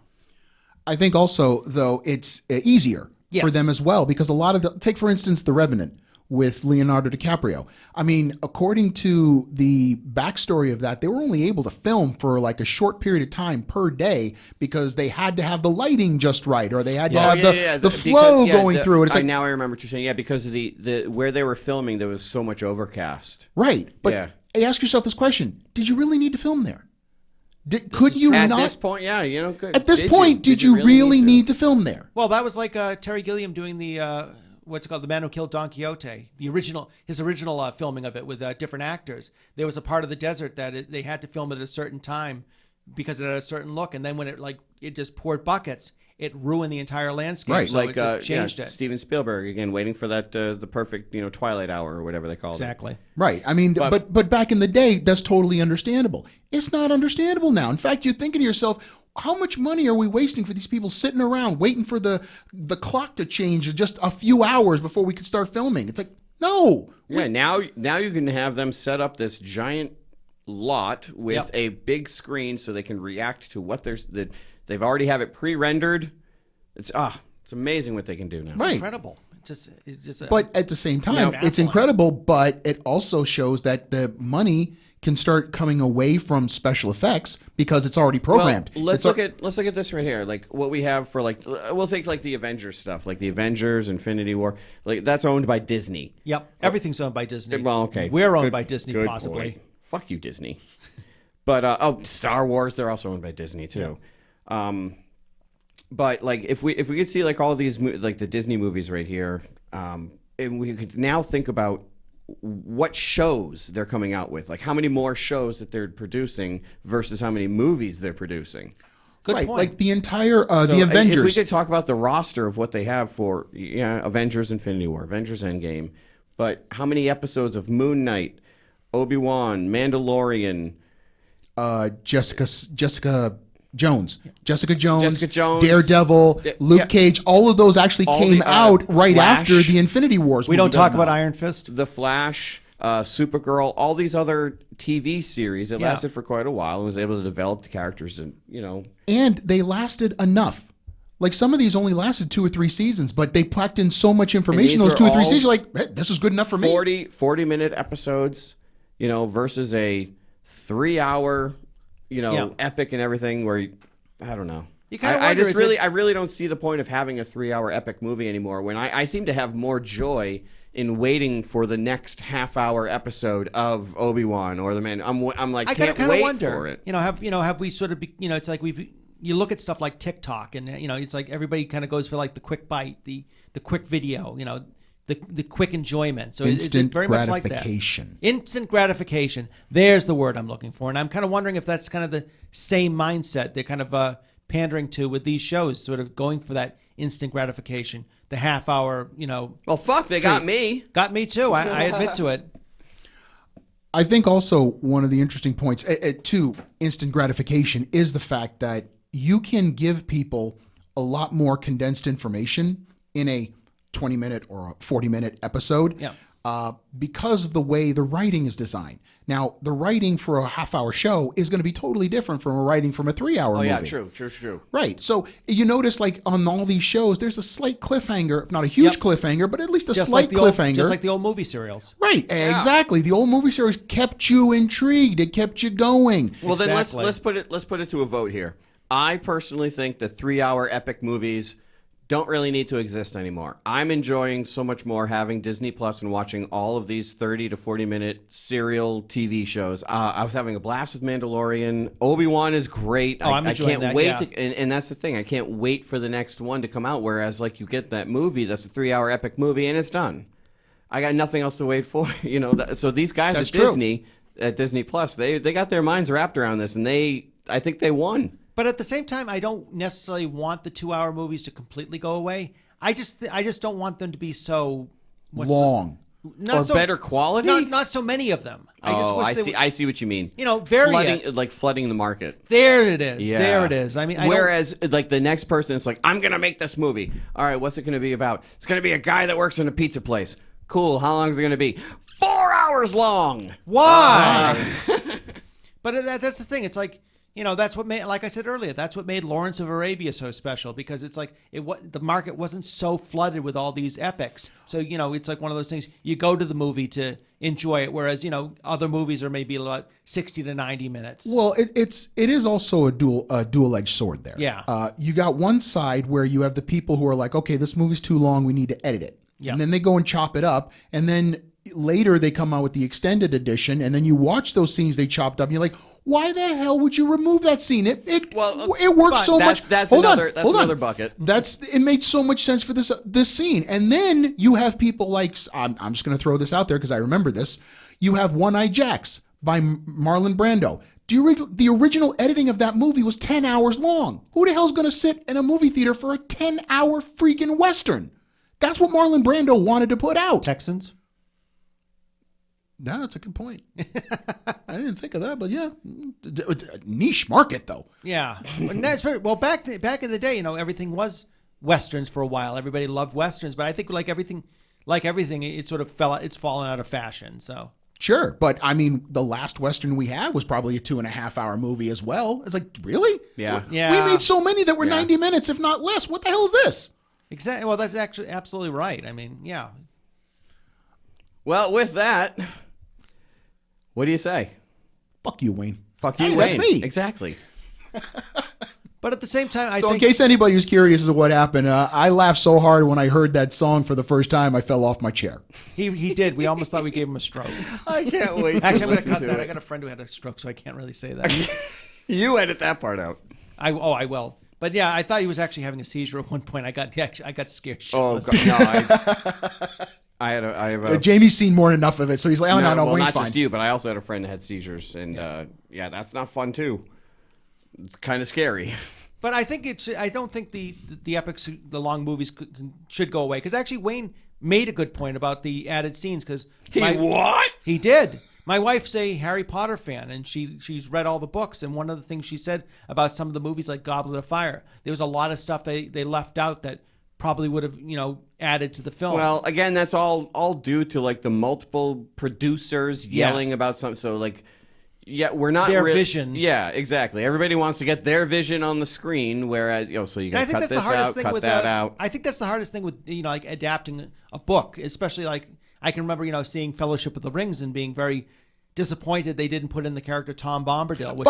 Speaker 3: I think also, though, it's easier
Speaker 4: Yes.
Speaker 3: for them as well, because a lot of take, for instance, The Revenant with Leonardo DiCaprio. I mean, according to the backstory of that, they were only able to film for like a short period of time per day because they had to have the lighting just right, or they had to have the flow going through it. It's like,
Speaker 8: now I remember what you're saying. Yeah, because of the where they were filming, there was so much overcast.
Speaker 3: right. But
Speaker 8: Yeah.
Speaker 3: hey, ask yourself this question: did you really need to film there? Could you
Speaker 8: At
Speaker 3: not?
Speaker 8: this point, yeah,
Speaker 3: At this point, did you really need to film there?
Speaker 4: Well, that was like Terry Gilliam doing the what's it called, The Man Who Killed Don Quixote, his original filming of it with different actors. There was a part of the desert that they had to film at a certain time because it had a certain look, and then when it just poured buckets, it ruined the entire landscape.
Speaker 3: Right.
Speaker 4: So
Speaker 8: Like
Speaker 4: it just changed it.
Speaker 8: Steven Spielberg again, waiting for that the perfect Twilight hour or whatever they call
Speaker 4: Exactly.
Speaker 3: Right. I mean, but back in the day, that's totally understandable. It's not understandable now. In fact, you're thinking to yourself, how much money are we wasting for these people sitting around waiting for the clock to change just a few hours before we could start filming? It's like, no.
Speaker 8: it. Yeah, now you can have them set up this giant lot with a big screen so they can react to what they've already have it pre-rendered. It's amazing what they can do now.
Speaker 3: Right.
Speaker 4: Incredible. It's just
Speaker 3: But at the same time,
Speaker 4: Yeah,
Speaker 3: it's
Speaker 4: baffling.
Speaker 3: incredible, but it also shows that the money can start coming away from special effects because it's already programmed.
Speaker 8: Well, let's look at this right here. Like what we have for we'll take like the Avengers stuff, like the Avengers, Infinity War. Like that's owned by Disney.
Speaker 4: Yep. Everything's owned by Disney.
Speaker 8: Well, okay.
Speaker 4: We're owned
Speaker 8: Good-
Speaker 4: by Disney,
Speaker 8: good
Speaker 4: possibly.
Speaker 8: point. Fuck you, Disney. But Star Wars, they're also owned by Disney too. But like if we could see like all of these like the Disney movies right here, and we could now think about what shows they're coming out with, like how many more shows that they're producing versus how many movies they're producing.
Speaker 4: Good
Speaker 3: right,
Speaker 4: point.
Speaker 3: like the entire
Speaker 8: So,
Speaker 3: the Avengers.
Speaker 8: If we could talk about the roster of what they have for Avengers Infinity War, Avengers Endgame, but how many episodes of Moon Knight, Obi-Wan, Mandalorian,
Speaker 3: Jessica Jones,
Speaker 8: Daredevil,
Speaker 3: Luke Cage, all of those actually
Speaker 8: All
Speaker 3: came
Speaker 8: the,
Speaker 3: out right
Speaker 8: Flash.
Speaker 3: after the Infinity Wars.
Speaker 4: We don't
Speaker 3: movie
Speaker 4: talk
Speaker 3: came
Speaker 4: about
Speaker 3: out.
Speaker 4: Iron Fist.
Speaker 8: The Flash, Supergirl, all these other TV series that lasted for quite a while and was able to develop the characters and
Speaker 3: And they lasted enough. Like some of these only lasted 2 or 3 seasons, but they packed in so much information
Speaker 8: these
Speaker 3: those 2
Speaker 8: were
Speaker 3: or 3
Speaker 8: all
Speaker 3: seasons. You're like, hey, this is good enough for me.
Speaker 8: 40-minute episodes, versus a 3-hour, epic and everything where I don't know.
Speaker 4: You kind of
Speaker 8: I
Speaker 4: wonder,
Speaker 8: just I really don't see the point of having a 3-hour epic movie anymore when I seem to have more joy in waiting for the next half-hour episode of Obi-Wan or the Man. I'm like,
Speaker 4: I
Speaker 8: can't
Speaker 4: kind of
Speaker 8: wait
Speaker 4: wonder,
Speaker 8: for it.
Speaker 4: have we sort of, it's like you look at stuff like TikTok and, it's like everybody kind of goes for like the quick bite, the quick video, the quick enjoyment. So
Speaker 3: Instant
Speaker 4: it's very much like that.
Speaker 3: gratification.
Speaker 4: Instant gratification. There's the word I'm looking for. And I'm kind of wondering if that's kind of the same mindset they're kind of pandering to with these shows, sort of going for that instant gratification, the half hour,
Speaker 8: Well, fuck, they got me.
Speaker 4: Got me too. I admit to it.
Speaker 3: I think also one of the interesting points to instant gratification is the fact that you can give people a lot more condensed information in a 20-minute or a 40-minute episode because of the way the writing is designed. Now, the writing for a half-hour show is going to be totally different from a writing from a 3-hour movie.
Speaker 8: Oh, yeah, true.
Speaker 3: Right. So you notice, like, on all these shows, there's a slight cliffhanger, not a huge cliffhanger, but at least a slight cliffhanger.
Speaker 4: Just like the old movie serials.
Speaker 3: Right, exactly. The old movie series kept you intrigued. It kept you going.
Speaker 8: Well, then let's put it to a vote here. I personally think that 3-hour epic movies don't really need to exist anymore. I'm enjoying so much more having Disney Plus and watching all of these 30 to 40-minute serial TV shows. I was having a blast with Mandalorian. Obi-Wan is great.
Speaker 4: I'm enjoying
Speaker 8: can't
Speaker 4: that,
Speaker 8: wait
Speaker 4: yeah.
Speaker 8: and that's the thing. I can't wait for the next one to come out, whereas like you get that movie that's a 3-hour epic movie and it's done. I got nothing else to wait for, So these guys
Speaker 3: That's
Speaker 8: at
Speaker 3: true.
Speaker 8: Disney Plus, they got their minds wrapped around this, and I think they won.
Speaker 4: But at the same time, I don't necessarily want the 2-hour movies to completely go away. I just don't want them to be so
Speaker 3: Long.
Speaker 8: Better quality.
Speaker 4: Not so many of them.
Speaker 8: I see what you mean.
Speaker 4: Vary
Speaker 8: flooding the market.
Speaker 4: There it is.
Speaker 8: Yeah.
Speaker 4: There it is. I mean,
Speaker 8: whereas like the next person, it's like, I'm gonna make this movie. All right, what's it gonna be about? It's gonna be a guy that works in a pizza place. Cool. How long is it gonna be? 4 hours long.
Speaker 4: Why? But that's the thing. It's like, that's what made, like I said earlier, that's what made Lawrence of Arabia so special, because it's like the market wasn't so flooded with all these epics. So, it's like one of those things, you go to the movie to enjoy it, whereas, other movies are maybe about 60 to 90 minutes.
Speaker 3: Well, it is also a dual-edged sword there.
Speaker 4: Yeah.
Speaker 3: You got one side where you have the people who are like, okay, this movie's too long, we need to edit it.
Speaker 4: Yeah.
Speaker 3: And then they go and chop it up, and then later they come out with the extended edition, and then you watch those scenes they chopped up, and you're like, why the hell would you remove that scene? It works so much.
Speaker 8: That's
Speaker 3: Hold on.
Speaker 8: another bucket.
Speaker 3: It made so much sense for this scene. And then you have people like, I'm just going to throw this out there because I remember this. You have One-Eyed Jacks by Marlon Brando. The original editing of that movie was 10 hours long. Who the hell's going to sit in a movie theater for a 10-hour freaking Western? That's what Marlon Brando wanted to put out.
Speaker 4: Texans?
Speaker 3: No, that's a good point. I didn't think of that, but yeah, niche market though.
Speaker 4: Yeah, well, back in the day, everything was westerns for a while. Everybody loved westerns, but I think like everything, it sort of it's fallen out of fashion. So
Speaker 3: sure, but I mean, the last western we had was probably a 2.5-hour movie as well. It's like, really?
Speaker 8: Yeah.
Speaker 3: We made so many that were 90 minutes, if not less. What the hell is this?
Speaker 4: Exactly. Well, that's actually absolutely right. I mean, yeah.
Speaker 8: Well, with that, what do you say?
Speaker 3: Fuck you, Wayne.
Speaker 8: Fuck you,
Speaker 3: hey,
Speaker 8: Wayne.
Speaker 3: That's me.
Speaker 8: Exactly.
Speaker 4: But at the same time, I
Speaker 3: think...
Speaker 4: in
Speaker 3: case anybody was curious as to what happened, I laughed so hard when I heard that song for the first time, I fell off my chair.
Speaker 4: He did. We almost thought we gave him a stroke.
Speaker 8: I can't wait
Speaker 4: Actually,
Speaker 8: to
Speaker 4: I'm going to
Speaker 8: listen
Speaker 4: cut
Speaker 8: to
Speaker 4: that.
Speaker 8: it.
Speaker 4: I got a friend who had a stroke, so I can't really say that.
Speaker 8: You edit that part out.
Speaker 4: I will. But yeah, I thought he was actually having a seizure at one point. I got scared shitless.
Speaker 8: Oh, God, no, I have a...
Speaker 3: Jamie's seen more than enough of it, so he's like, no,
Speaker 8: well,
Speaker 3: Wayne's
Speaker 8: not
Speaker 3: fine.
Speaker 8: just you, but I also had a friend that had seizures, and that's not fun too. It's kind of scary.
Speaker 4: But I don't think the epics, the long movies should go away, because actually Wayne made a good point about the added scenes. Because
Speaker 8: what?
Speaker 4: He did. My wife's a Harry Potter fan, and she's read all the books. And one of the things she said about some of the movies, like Goblet of Fire, there was a lot of stuff they left out that probably would have added to the film.
Speaker 8: Well, again, that's all due to like the multiple producers yelling about something. So like, yeah, we're not
Speaker 4: their vision.
Speaker 8: Yeah, exactly. Everybody wants to get their vision on the screen, whereas so you got to cut this out, cut that out.
Speaker 4: I think that's the hardest thing with like adapting a book, especially like I can remember seeing Fellowship of the Rings and being very disappointed they didn't put in the character Tom Bombadil.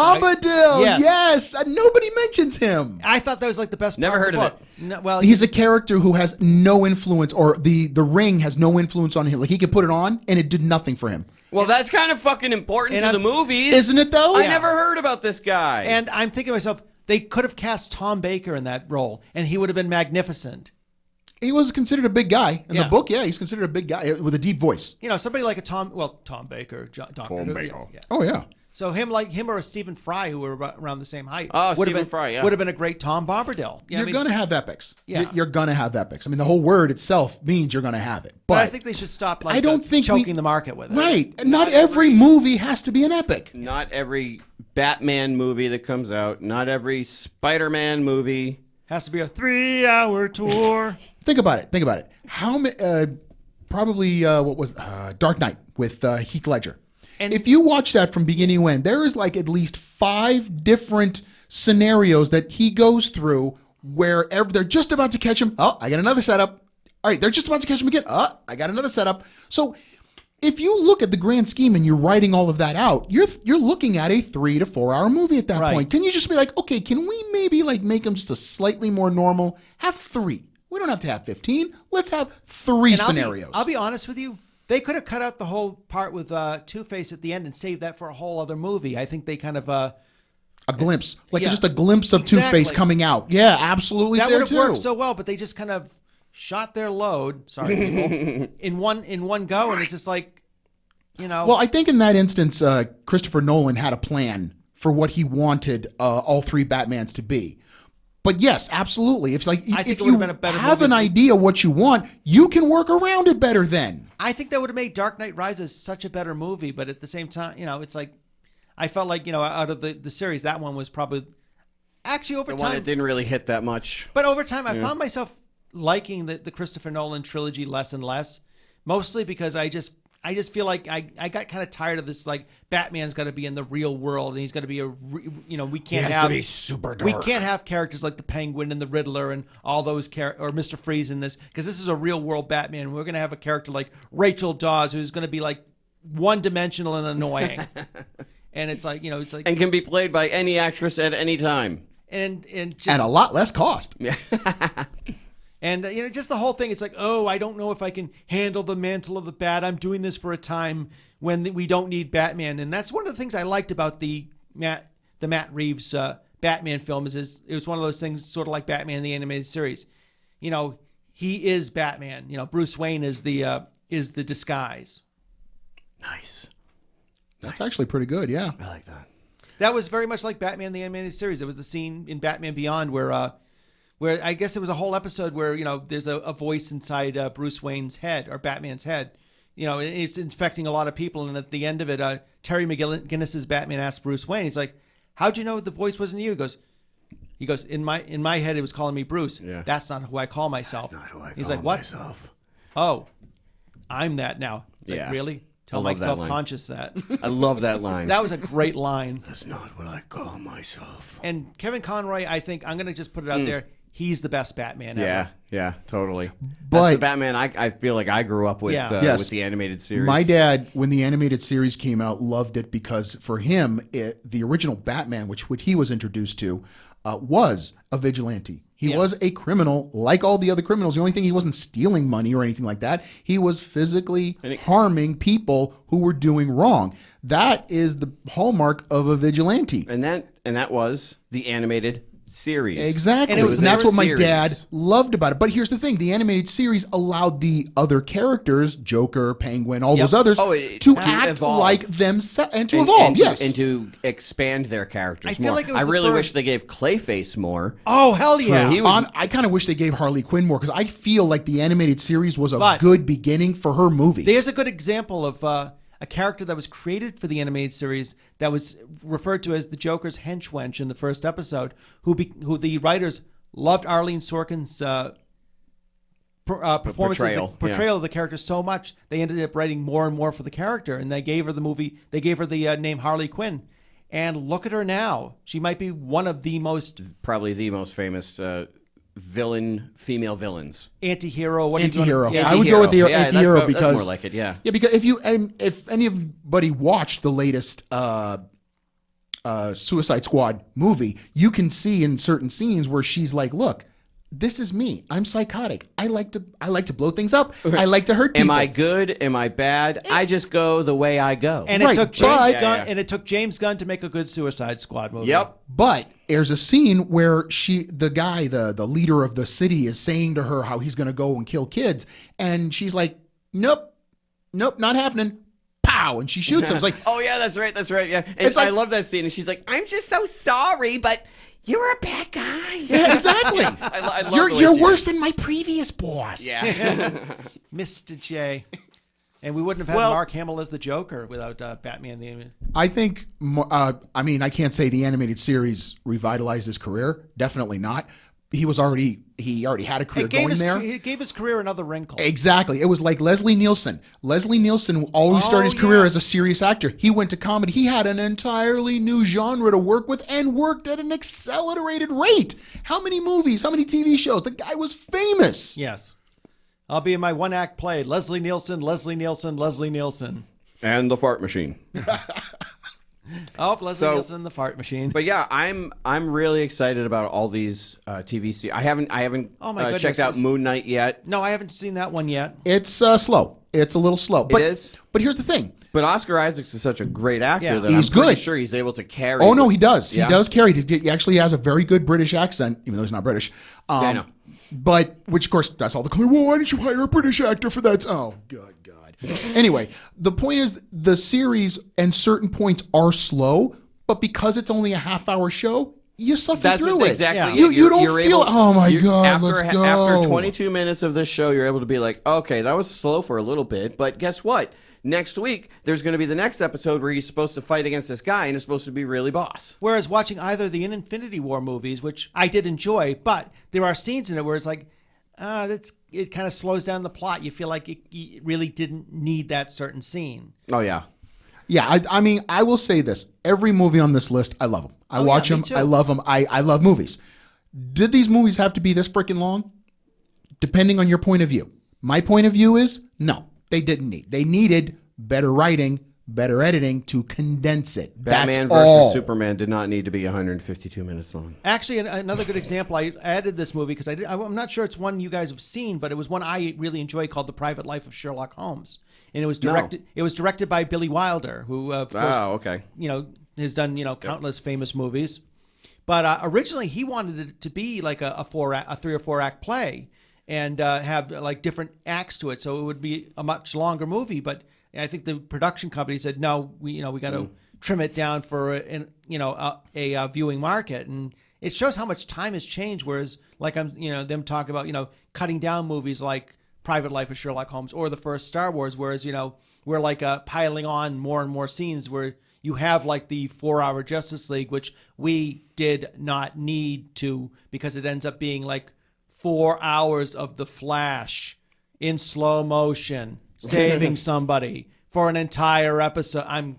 Speaker 3: Yes. Nobody mentions him.
Speaker 4: I thought that was like the best
Speaker 8: Never
Speaker 4: part
Speaker 8: heard
Speaker 4: of
Speaker 8: of
Speaker 4: it. No, well,
Speaker 3: he's a character who has no influence, or the ring has no influence on him. Like, he could put it on and it did nothing for him.
Speaker 8: Well, that's kind of fucking important to the movies.
Speaker 3: Isn't it, though?
Speaker 8: I never heard about this guy.
Speaker 4: And I'm thinking to myself, they could have cast Tom Baker in that role, and he would have been magnificent.
Speaker 3: He was considered a big guy in
Speaker 4: Yeah.
Speaker 3: the book. Yeah, he's considered a big guy with a deep voice.
Speaker 4: You know, somebody like a Tom Baker,
Speaker 5: Tom Baker.
Speaker 4: Yeah.
Speaker 3: Oh yeah.
Speaker 4: So him or a Stephen Fry, who were around the same height.
Speaker 5: Oh,
Speaker 4: would have
Speaker 5: Stephen
Speaker 4: been,
Speaker 5: Fry, yeah.
Speaker 4: would have been a great Tom Bombadil. Yeah,
Speaker 3: You're gonna have epics.
Speaker 4: Yeah.
Speaker 3: You're gonna have epics. I mean, the whole word itself means you're gonna have it.
Speaker 4: but I think they should stop
Speaker 3: I don't think
Speaker 4: choking the market with it.
Speaker 3: Right. And not every movie has to be an epic.
Speaker 8: Not every Batman movie that comes out, not every Spider-Man movie.
Speaker 4: Has to be a 3-hour tour.
Speaker 3: Think about it. How many? Probably what was Dark Knight with Heath Ledger.
Speaker 4: And
Speaker 3: if you watch that from beginning to end, there is like at least 5 different scenarios that he goes through where they're just about to catch him. Oh, I got another setup. All right, they're just about to catch him again. Oh, I got another setup. So if you look at the grand scheme and you're writing all of that out, you're looking at a 3 to 4 hour movie at that
Speaker 4: Right.
Speaker 3: point. Can you just be like, okay, can we maybe like make them just a slightly more normal? Have 3. We don't have to have 15. Let's have 3
Speaker 4: And
Speaker 3: scenarios.
Speaker 4: I'll be honest with you. They could have cut out the whole part with Two-Face at the end and saved that for a whole other movie. I think they kind of
Speaker 3: a glimpse, like
Speaker 4: yeah.
Speaker 3: just a glimpse of
Speaker 4: Exactly.
Speaker 3: Two-Face coming out. Yeah, absolutely.
Speaker 4: that
Speaker 3: there
Speaker 4: would have
Speaker 3: too.
Speaker 4: worked so well, but they just kind of shot their load. Sorry, people, in one go, and it's just like, you know.
Speaker 3: Well, I think in that instance, Christopher Nolan had a plan for what he wanted all 3 Batmans to be. But yes, absolutely. If like
Speaker 4: I think
Speaker 3: if
Speaker 4: it would have
Speaker 3: you
Speaker 4: been a better
Speaker 3: have
Speaker 4: movie.
Speaker 3: an idea what you want, you can work around it better then.
Speaker 4: I think that would have made Dark Knight Rises such a better movie, but at the same time, you know, it's like I felt like, you know, out of the series, that one was probably actually over
Speaker 8: The
Speaker 4: time.
Speaker 8: one that didn't really hit that much.
Speaker 4: But over time, I found myself liking the Christopher Nolan trilogy less and less, mostly because I just feel like I got kind of tired of this, like, Batman's got to be in the real world and he's got to be we can't have
Speaker 6: super dark.
Speaker 4: we can't have characters like the Penguin and the Riddler and all those or Mr. Freeze in this, because this is a real world Batman. We're going to have a character like Rachel Dawes who's going to be like one-dimensional and annoying. And it's like, you know, it's like
Speaker 8: And can be played by any actress at any time.
Speaker 4: and just
Speaker 3: At a lot less cost.
Speaker 8: Yeah.
Speaker 4: And, you know, just the whole thing, it's like, oh, I don't know if I can handle the mantle of the Bat. I'm doing this for a time when we don't need Batman. And that's one of the things I liked about the Matt Reeves Batman film is it was one of those things sort of like Batman the Animated Series. You know, he is Batman. You know, Bruce Wayne is the disguise.
Speaker 8: Nice.
Speaker 3: That's actually pretty good, yeah.
Speaker 8: I like that.
Speaker 4: That was very much like Batman the Animated Series. There was the scene in Batman Beyond where I guess it was a whole episode where, you know, there's a voice inside Bruce Wayne's head or Batman's head. You know, it's infecting a lot of people. And at the end of it, Terry McGinnis's Batman asks Bruce Wayne, he's like, how'd you know the voice wasn't you? He goes, in my head, it was calling me Bruce.
Speaker 8: Yeah.
Speaker 4: That's not who I call myself.
Speaker 5: That's not who I
Speaker 4: He's
Speaker 5: call
Speaker 4: like, what?
Speaker 5: myself.
Speaker 4: Oh, I'm that now. It's
Speaker 8: Yeah.
Speaker 4: like, really? Tell
Speaker 8: love that line.
Speaker 4: self-conscious that.
Speaker 8: I love that line.
Speaker 4: That was a great line.
Speaker 5: That's not what I call myself.
Speaker 4: And Kevin Conroy, I think, I'm going to just put it out there, he's the best Batman ever.
Speaker 8: Yeah, totally.
Speaker 3: But-
Speaker 8: That's the Batman I feel like I grew up with
Speaker 4: Yeah.
Speaker 3: Yes.
Speaker 8: with the animated series.
Speaker 3: My dad, when the animated series came out, loved it because for him, the original Batman, which he was introduced to, was a vigilante. He
Speaker 4: Yeah.
Speaker 3: was a criminal like all the other criminals. The only thing, he wasn't stealing money or anything like that. He was physically harming people who were doing wrong. That is the hallmark of a vigilante.
Speaker 8: And that was the animated series.
Speaker 3: Exactly.
Speaker 4: And
Speaker 3: And, that's what my
Speaker 8: series.
Speaker 3: dad loved about it. But here's the thing. The animated series allowed the other characters, Joker, Penguin, all those others,
Speaker 8: to
Speaker 3: to act
Speaker 8: evolve.
Speaker 3: like themselves and to
Speaker 8: And-
Speaker 3: evolve.
Speaker 8: and to-
Speaker 3: yes.
Speaker 8: and to expand their characters
Speaker 4: I feel
Speaker 8: more.
Speaker 4: like it was
Speaker 8: I
Speaker 4: the
Speaker 8: really
Speaker 4: first-
Speaker 8: wish they gave Clayface more.
Speaker 4: Oh, hell yeah.
Speaker 8: He was-
Speaker 3: I kind of wish they gave Harley Quinn more because I feel like the animated series was a
Speaker 4: But-
Speaker 3: good beginning for her movies.
Speaker 4: There's a good example of a character that was created for the animated series that was referred to as the Joker's henchwench in the first episode, who the writers loved Arlene Sorkin's performance,
Speaker 8: Portrayal,
Speaker 4: of the character so much, they ended up writing more and more for the character, and they gave her the name Harley Quinn. And look at her now. She might be one of the most
Speaker 8: Probably the most famous female villains.
Speaker 4: anti-hero.
Speaker 3: Anti-hero.
Speaker 4: Yeah,
Speaker 3: I would go with the
Speaker 8: Yeah,
Speaker 3: anti-hero
Speaker 8: that's
Speaker 3: because
Speaker 8: more like it. Yeah.
Speaker 3: Yeah, because if anybody watched the latest Suicide Squad movie, you can see in certain scenes where she's like, "Look, this is me. I'm psychotic. I like to blow things up. I like to hurt people.
Speaker 8: Am I good? Am I bad? I just go the way I go.
Speaker 4: And
Speaker 3: Right,
Speaker 4: it took James
Speaker 3: but-
Speaker 4: Gunn,
Speaker 8: Yeah, yeah.
Speaker 4: and it took James Gunn to make a good Suicide Squad movie.
Speaker 8: Yep.
Speaker 3: But there's a scene where the leader of the city is saying to her how he's going to go and kill kids. And she's like, nope, not happening. Pow. And she shoots him. It's like,
Speaker 8: Oh yeah, that's right. Yeah. And
Speaker 3: It's like-
Speaker 8: I love that scene. And she's like, I'm just so sorry, but you're a bad guy.
Speaker 3: yeah, exactly.
Speaker 8: I love
Speaker 3: you're
Speaker 8: the way
Speaker 3: you're
Speaker 8: she
Speaker 3: worse
Speaker 8: is.
Speaker 3: than my previous boss.
Speaker 8: Yeah.
Speaker 4: Mr. J. And we wouldn't have had
Speaker 8: Well-
Speaker 4: Mark Hamill as the Joker without Batman the
Speaker 3: I think, I can't say the animated series revitalized his career. Definitely not. He already had a career going there.
Speaker 4: It gave his career another wrinkle.
Speaker 3: Exactly. It was like Leslie Nielsen. Leslie Nielsen always started his career as a serious actor. He went to comedy. He had an entirely new genre to work with and worked at an accelerated rate. How many movies? How many TV shows? The guy was famous.
Speaker 4: Yes. I'll be in my one-act play. Leslie Nielsen, Leslie Nielsen, Leslie Nielsen.
Speaker 8: And the fart machine.
Speaker 4: Oh, Leslie
Speaker 8: So-
Speaker 4: Nielsen, the fart machine.
Speaker 8: But yeah, I'm really excited about all these TV series. I haven't
Speaker 4: Oh my goodness,
Speaker 8: checked out
Speaker 4: it's-
Speaker 8: Moon Knight yet.
Speaker 4: No, I haven't seen that one yet.
Speaker 3: It's slow. It's a little slow. But,
Speaker 8: it is.
Speaker 3: But here's the thing.
Speaker 8: But Oscar Isaacs is such a great actor
Speaker 4: Yeah.
Speaker 8: that
Speaker 3: He's
Speaker 8: I'm pretty
Speaker 3: good.
Speaker 8: sure he's able to carry.
Speaker 3: Oh, no, he does.
Speaker 8: Yeah?
Speaker 3: He does carry it. He actually has a very good British accent, even though he's not British.
Speaker 8: I know.
Speaker 3: But, which, of course, that's all the well, why didn't you hire a British actor for that? Oh, good God. Anyway, the point is the series and certain points are slow, but because it's only a half-hour show, you suffer
Speaker 8: That's
Speaker 3: through
Speaker 8: what,
Speaker 3: it.
Speaker 8: exactly.
Speaker 3: You
Speaker 8: You're
Speaker 3: don't feel,
Speaker 8: able-
Speaker 3: oh, my
Speaker 8: you-
Speaker 3: God,
Speaker 8: after,
Speaker 3: let's go.
Speaker 8: After 22 minutes of this show, you're able to be like, okay, that was slow for a little bit, but guess what? Next week, there's going to be the next episode where he's supposed to fight against this guy and it's supposed to be really boss.
Speaker 4: Whereas watching either the Infinity War movies, which I did enjoy, but there are scenes in it where it's like, it kind of slows down the plot. You feel like it really didn't need that certain scene.
Speaker 8: Oh, yeah.
Speaker 3: Yeah, I mean, I will say this. Every movie on this list, I love them. I watch
Speaker 4: me
Speaker 3: them.
Speaker 4: too.
Speaker 3: I love them. I love movies. Did these movies have to be this freaking long? Depending on your point of view. My point of view is, no, they didn't need. They needed better writing, better editing to condense it.
Speaker 8: Batman
Speaker 3: That's all.
Speaker 8: versus Superman did not need to be 152 minutes long.
Speaker 4: Actually, another good example, I added this movie because I'm not sure it's one you guys have seen, but it was one I really enjoy called The Private Life of Sherlock Holmes. And it was directed. It was directed by Billy Wilder, who of course,
Speaker 8: okay.
Speaker 4: has done countless famous movies. But originally he wanted it to be like a 3 or 4 act play, and have like different acts to it, so it would be a much longer movie. But I think the production company said no, we got to trim it down for a viewing market, and it shows how much time has changed. Whereas like them talk about cutting down movies like Private Life of Sherlock Holmes or the first Star Wars, whereas we're like piling on more and more scenes where you have like the 4-hour Justice League, which we did not need to, because it ends up being like 4 hours of the Flash in slow motion saving somebody for an entire episode. I'm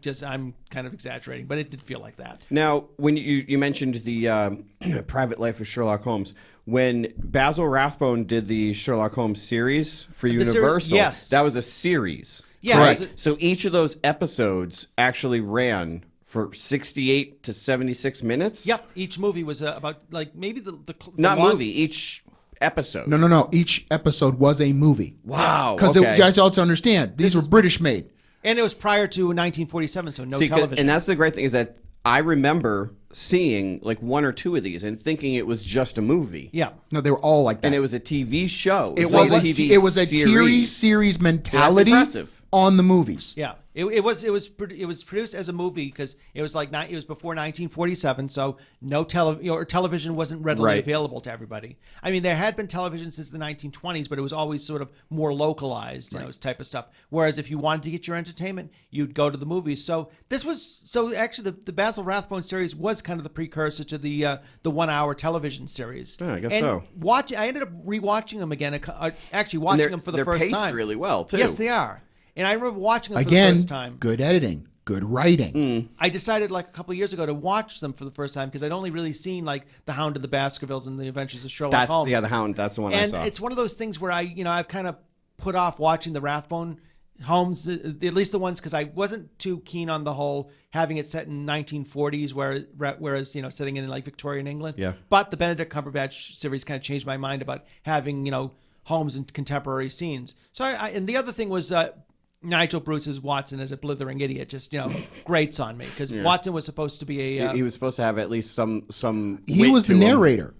Speaker 4: kind of exaggerating, but it did feel like that.
Speaker 8: Now, when you mentioned the Private Life of Sherlock Holmes, when Basil Rathbone did the Sherlock Holmes series for Universal,
Speaker 4: yes.
Speaker 8: that was a series.
Speaker 4: Yeah,
Speaker 8: correct.
Speaker 4: it was
Speaker 8: So each of those episodes actually ran for 68 to 76 minutes.
Speaker 4: Yep, each movie was about like maybe the
Speaker 8: Not
Speaker 4: long-
Speaker 8: movie, each episode.
Speaker 3: No. Each episode was a movie.
Speaker 8: Wow.
Speaker 3: Because
Speaker 8: okay.
Speaker 3: you guys also understand, these were British made.
Speaker 4: And it was prior to 1947, so no
Speaker 8: See,
Speaker 4: television.
Speaker 8: and that's the great thing is that I remember seeing like 1 or 2 of these and thinking it was just a movie.
Speaker 4: Yeah.
Speaker 3: No, they were all like that.
Speaker 8: And it was a TV show.
Speaker 3: It was a TV series
Speaker 8: That's
Speaker 3: mentality
Speaker 8: impressive.
Speaker 3: on the movies.
Speaker 4: Yeah, it was produced as a movie because it was it was before 1947, so no television wasn't readily
Speaker 8: Right.
Speaker 4: available to everybody. I mean, there had been television since the 1920s, but it was always sort of more localized, this type of stuff. Whereas if you wanted to get your entertainment, you'd go to the movies. So actually the Basil Rathbone series was kind of the precursor to the 1-hour television series.
Speaker 8: Yeah, I guess
Speaker 4: and
Speaker 8: so.
Speaker 4: I ended up rewatching them again. Actually
Speaker 8: And
Speaker 4: watching them for the
Speaker 8: they're
Speaker 4: first
Speaker 8: paced
Speaker 4: time.
Speaker 8: really well too.
Speaker 4: Yes, they are. And I remember watching them for
Speaker 3: Again,
Speaker 4: the first time.
Speaker 3: good editing, good writing.
Speaker 4: I decided like a couple of years ago to watch them for the first time because I'd only really seen like The Hound of the Baskervilles and The Adventures of Sherlock Holmes.
Speaker 8: The Hound. That's the one I
Speaker 4: And
Speaker 8: saw.
Speaker 4: it's one of those things where I've kind of put off watching the Rathbone Holmes, at least the ones, because I wasn't too keen on the whole having it set in 1940s, whereas setting it in like Victorian England.
Speaker 8: Yeah.
Speaker 4: But the Benedict Cumberbatch series kind of changed my mind about having Holmes in contemporary scenes. So and the other thing was Nigel Bruce's Watson as a blithering idiot just grates on me because Watson was supposed to be a
Speaker 8: he was supposed to have at least some.
Speaker 3: He
Speaker 8: weight
Speaker 3: was the
Speaker 8: to him.
Speaker 3: narrator.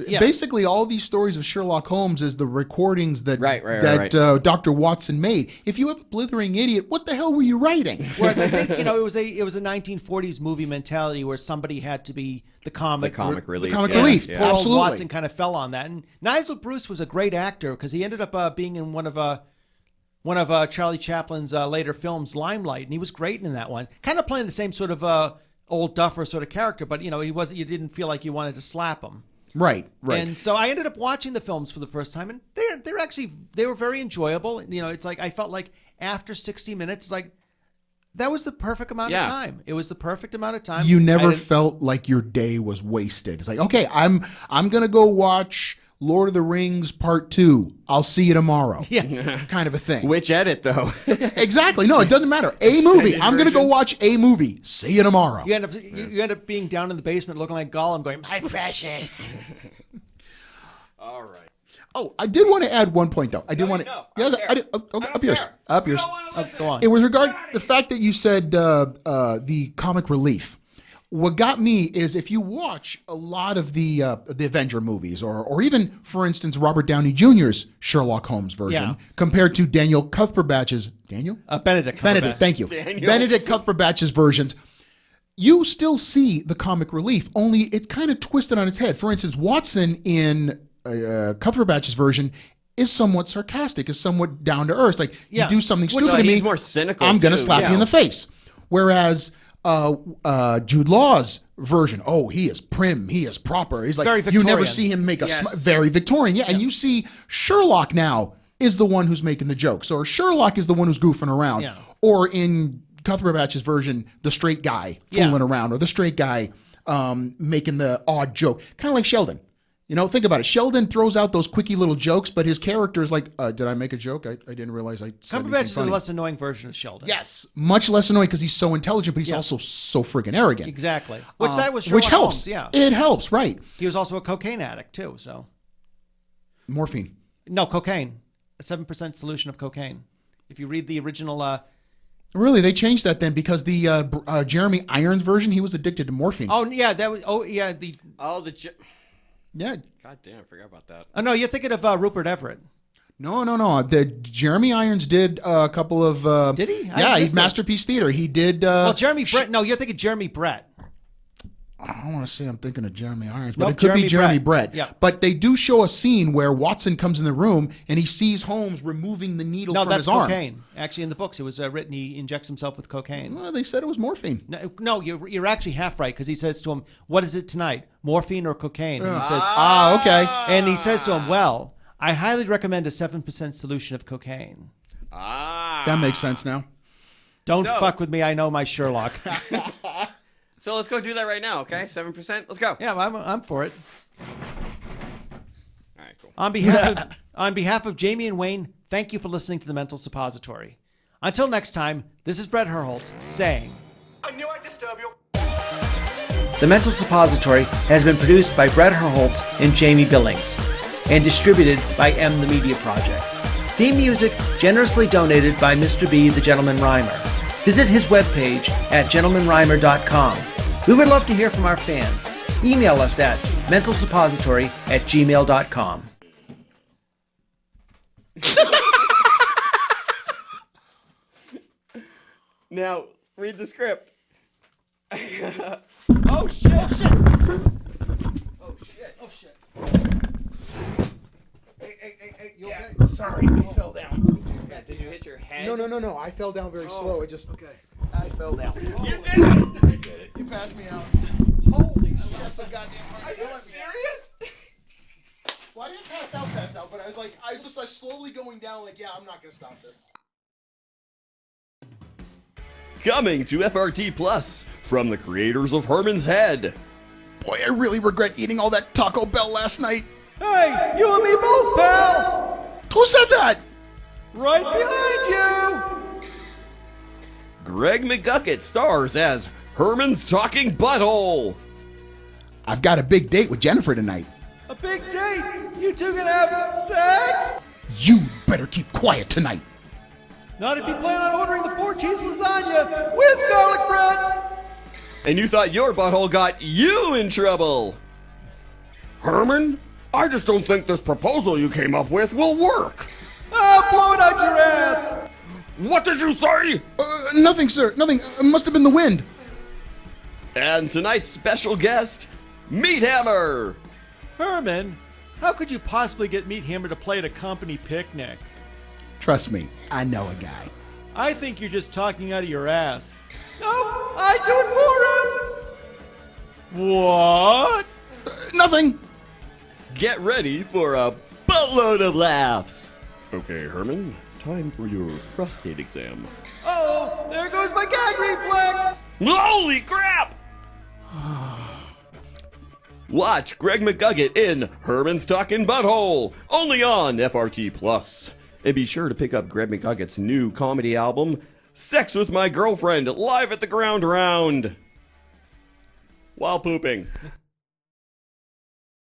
Speaker 4: Yeah.
Speaker 3: Basically, all these stories of Sherlock Holmes is the recordings that
Speaker 8: Right.
Speaker 3: Dr. Watson made. If you have a blithering idiot, what the hell were you writing?
Speaker 4: Whereas I think it was a 1940s movie mentality where somebody had to be the comic
Speaker 8: relief.
Speaker 3: The comic relief.
Speaker 4: Poor old
Speaker 3: Absolutely.
Speaker 4: Watson kind of fell on that. And Nigel Bruce was a great actor because he ended up being in one of Charlie Chaplin's later films, Limelight, and he was great in that one. Kind of playing the same sort of old duffer sort of character, but he wasn't. You didn't feel like you wanted to slap him.
Speaker 3: Right.
Speaker 4: And so I ended up watching the films for the first time, and they were very enjoyable. It's like I felt like after 60 minutes, like that was the perfect amount of time. It was the perfect amount of time.
Speaker 3: You never felt like your day was wasted. It's like, okay, I'm gonna go watch Lord of the Rings Part 2. I'll see you tomorrow.
Speaker 4: Yes.
Speaker 3: Kind of a thing.
Speaker 8: Which edit though?
Speaker 3: Exactly. No, it doesn't matter. A movie. I'm gonna go watch a movie. See you tomorrow.
Speaker 4: You end up being down in the basement looking like Gollum, going, "My precious."
Speaker 8: All right.
Speaker 3: Oh, I did want to add one point though. I did want to.
Speaker 2: no,
Speaker 3: Yes,
Speaker 2: I
Speaker 3: I did. Okay, up yours. Up yours.
Speaker 4: Go on.
Speaker 3: It was regarding the fact that you said the comic relief. What got me is if you watch a lot of the Avenger movies, or even, for instance, Robert Downey Jr.'s Sherlock Holmes version, compared to Daniel Cuthbert's
Speaker 4: Benedict.
Speaker 3: Benedict, thank you, Benedict Cuthbert's versions, you still see the comic relief. Only it's kind of twisted on its head. For instance, Watson in Cuthbert's version is somewhat sarcastic, is somewhat down to earth. Like you do something stupid to me,
Speaker 8: he's more cynical.
Speaker 3: I'm gonna
Speaker 8: too.
Speaker 3: slap you in the face. Whereas Jude Law's version, he is prim, he is proper. He's like,
Speaker 4: very
Speaker 3: you
Speaker 4: Victorian.
Speaker 3: never see him make a very Victorian. Yeah, and you see Sherlock now is the one who's making the jokes, or Sherlock is the one who's goofing around, or in Cuthbert's version, the straight guy fooling around, or the straight guy making the odd joke, kind of like Sheldon. Think about it. Sheldon throws out those quickie little jokes, but his character is like, did I make a joke? I didn't realize I said
Speaker 4: Cumberbatch is a
Speaker 3: funny.
Speaker 4: less annoying version of Sheldon.
Speaker 3: Yes, much less annoying because he's so intelligent, but he's also so friggin' arrogant.
Speaker 4: Exactly. Which Sherlock
Speaker 3: helps.
Speaker 4: Holmes, yeah.
Speaker 3: It helps, right?
Speaker 4: He was also a cocaine addict too. So.
Speaker 3: Morphine.
Speaker 4: No, cocaine. A 7% solution of cocaine. If you read the original.
Speaker 3: Really, they changed that then because the Jeremy Irons version, he was addicted to morphine.
Speaker 4: Oh yeah, that was. Oh yeah, the.
Speaker 3: Yeah.
Speaker 8: God damn, I forgot about that.
Speaker 4: Oh no, you're thinking of Rupert Everett.
Speaker 3: No. The Jeremy Irons did a couple of.
Speaker 4: Did he?
Speaker 3: Yeah, he's Masterpiece Theater. He did.
Speaker 4: Well, Jeremy Brett. No, you're thinking Jeremy Brett.
Speaker 3: I don't want to say I'm thinking of Jeremy Irons, but
Speaker 4: Nope,
Speaker 3: it could be Jeremy
Speaker 4: Brett.
Speaker 3: Brett.
Speaker 4: Yeah.
Speaker 3: But they do show a scene where Watson comes in the room and he sees Holmes removing the needle from his arm.
Speaker 4: No, that's cocaine. Actually, in the books, it was written he injects himself with cocaine.
Speaker 3: Well, they said it was morphine.
Speaker 4: No, you're actually half right because he says to him, "What is it tonight, morphine or cocaine?" And he says,
Speaker 3: okay.
Speaker 4: And he says to him, "Well, I highly recommend a 7% solution of cocaine."
Speaker 3: That makes sense now.
Speaker 4: Don't fuck with me. I know my Sherlock.
Speaker 8: So let's go do that right now, okay? 7%. Let's go.
Speaker 4: Yeah, I'm for it.
Speaker 8: All right, cool.
Speaker 4: On behalf of Jamie and Wayne, thank you for listening to the Mental Suppository. Until next time, this is Brett Herholtz saying,
Speaker 1: I knew I'd disturb you.
Speaker 9: The Mental Suppository has been produced by Brett Herholtz and Jamie Billings and distributed by M the Media Project. Theme music generously donated by Mr. B, the Gentleman Rhymer. Visit his webpage at gentlemanrhymer.com. We would love to hear from our fans. Email us at mentalsuppository@gmail.com.
Speaker 8: Now, read the script.
Speaker 4: "Oh shit! Oh shit! Oh shit! Oh shit!" Hey, you okay?
Speaker 3: Sorry, I fell down.
Speaker 8: Did you hit your head?
Speaker 3: No. I fell down very slow. I fell down.
Speaker 1: You did it!
Speaker 3: I did it. You passed me out.
Speaker 4: Holy shit! So goddamn
Speaker 1: Are you serious?
Speaker 3: Well, I didn't pass out, but I was just slowly going down, like, yeah, I'm not going to stop this.
Speaker 10: Coming to FRT Plus from the creators of Herman's Head.
Speaker 3: Boy, I really regret eating all that Taco Bell last night.
Speaker 4: Hey, you and me both, pal!
Speaker 3: Who said that?
Speaker 4: Right behind you!
Speaker 10: Greg McGucket stars as Herman's Talking Butthole.
Speaker 3: I've got a big date with Jennifer tonight.
Speaker 4: A big date? You two gonna have sex?
Speaker 3: You better keep quiet tonight.
Speaker 4: Not if you plan on ordering the 4-cheese lasagna with garlic bread.
Speaker 10: And you thought your butthole got you in trouble. Herman, I just don't think this proposal you came up with will work.
Speaker 4: I'll blow it out your ass.
Speaker 10: What did you say?
Speaker 3: Nothing, sir. Nothing. It must have been the wind.
Speaker 10: And tonight's special guest, Meat Hammer.
Speaker 4: Herman, how could you possibly get Meat Hammer to play at a company picnic?
Speaker 3: Trust me, I know a guy.
Speaker 4: I think you're just talking out of your ass. Nope, I do it for him. What?
Speaker 3: Nothing.
Speaker 10: Get ready for a buttload of laughs. Okay, Herman, time for your prostate exam.
Speaker 4: Oh, there goes my gag reflex.
Speaker 10: Holy crap! Watch Greg McGucket in Herman's Talking Butthole, only on FRT Plus. And be sure to pick up Greg McGucket's new comedy album, Sex with My Girlfriend, live at the Ground Round. While pooping.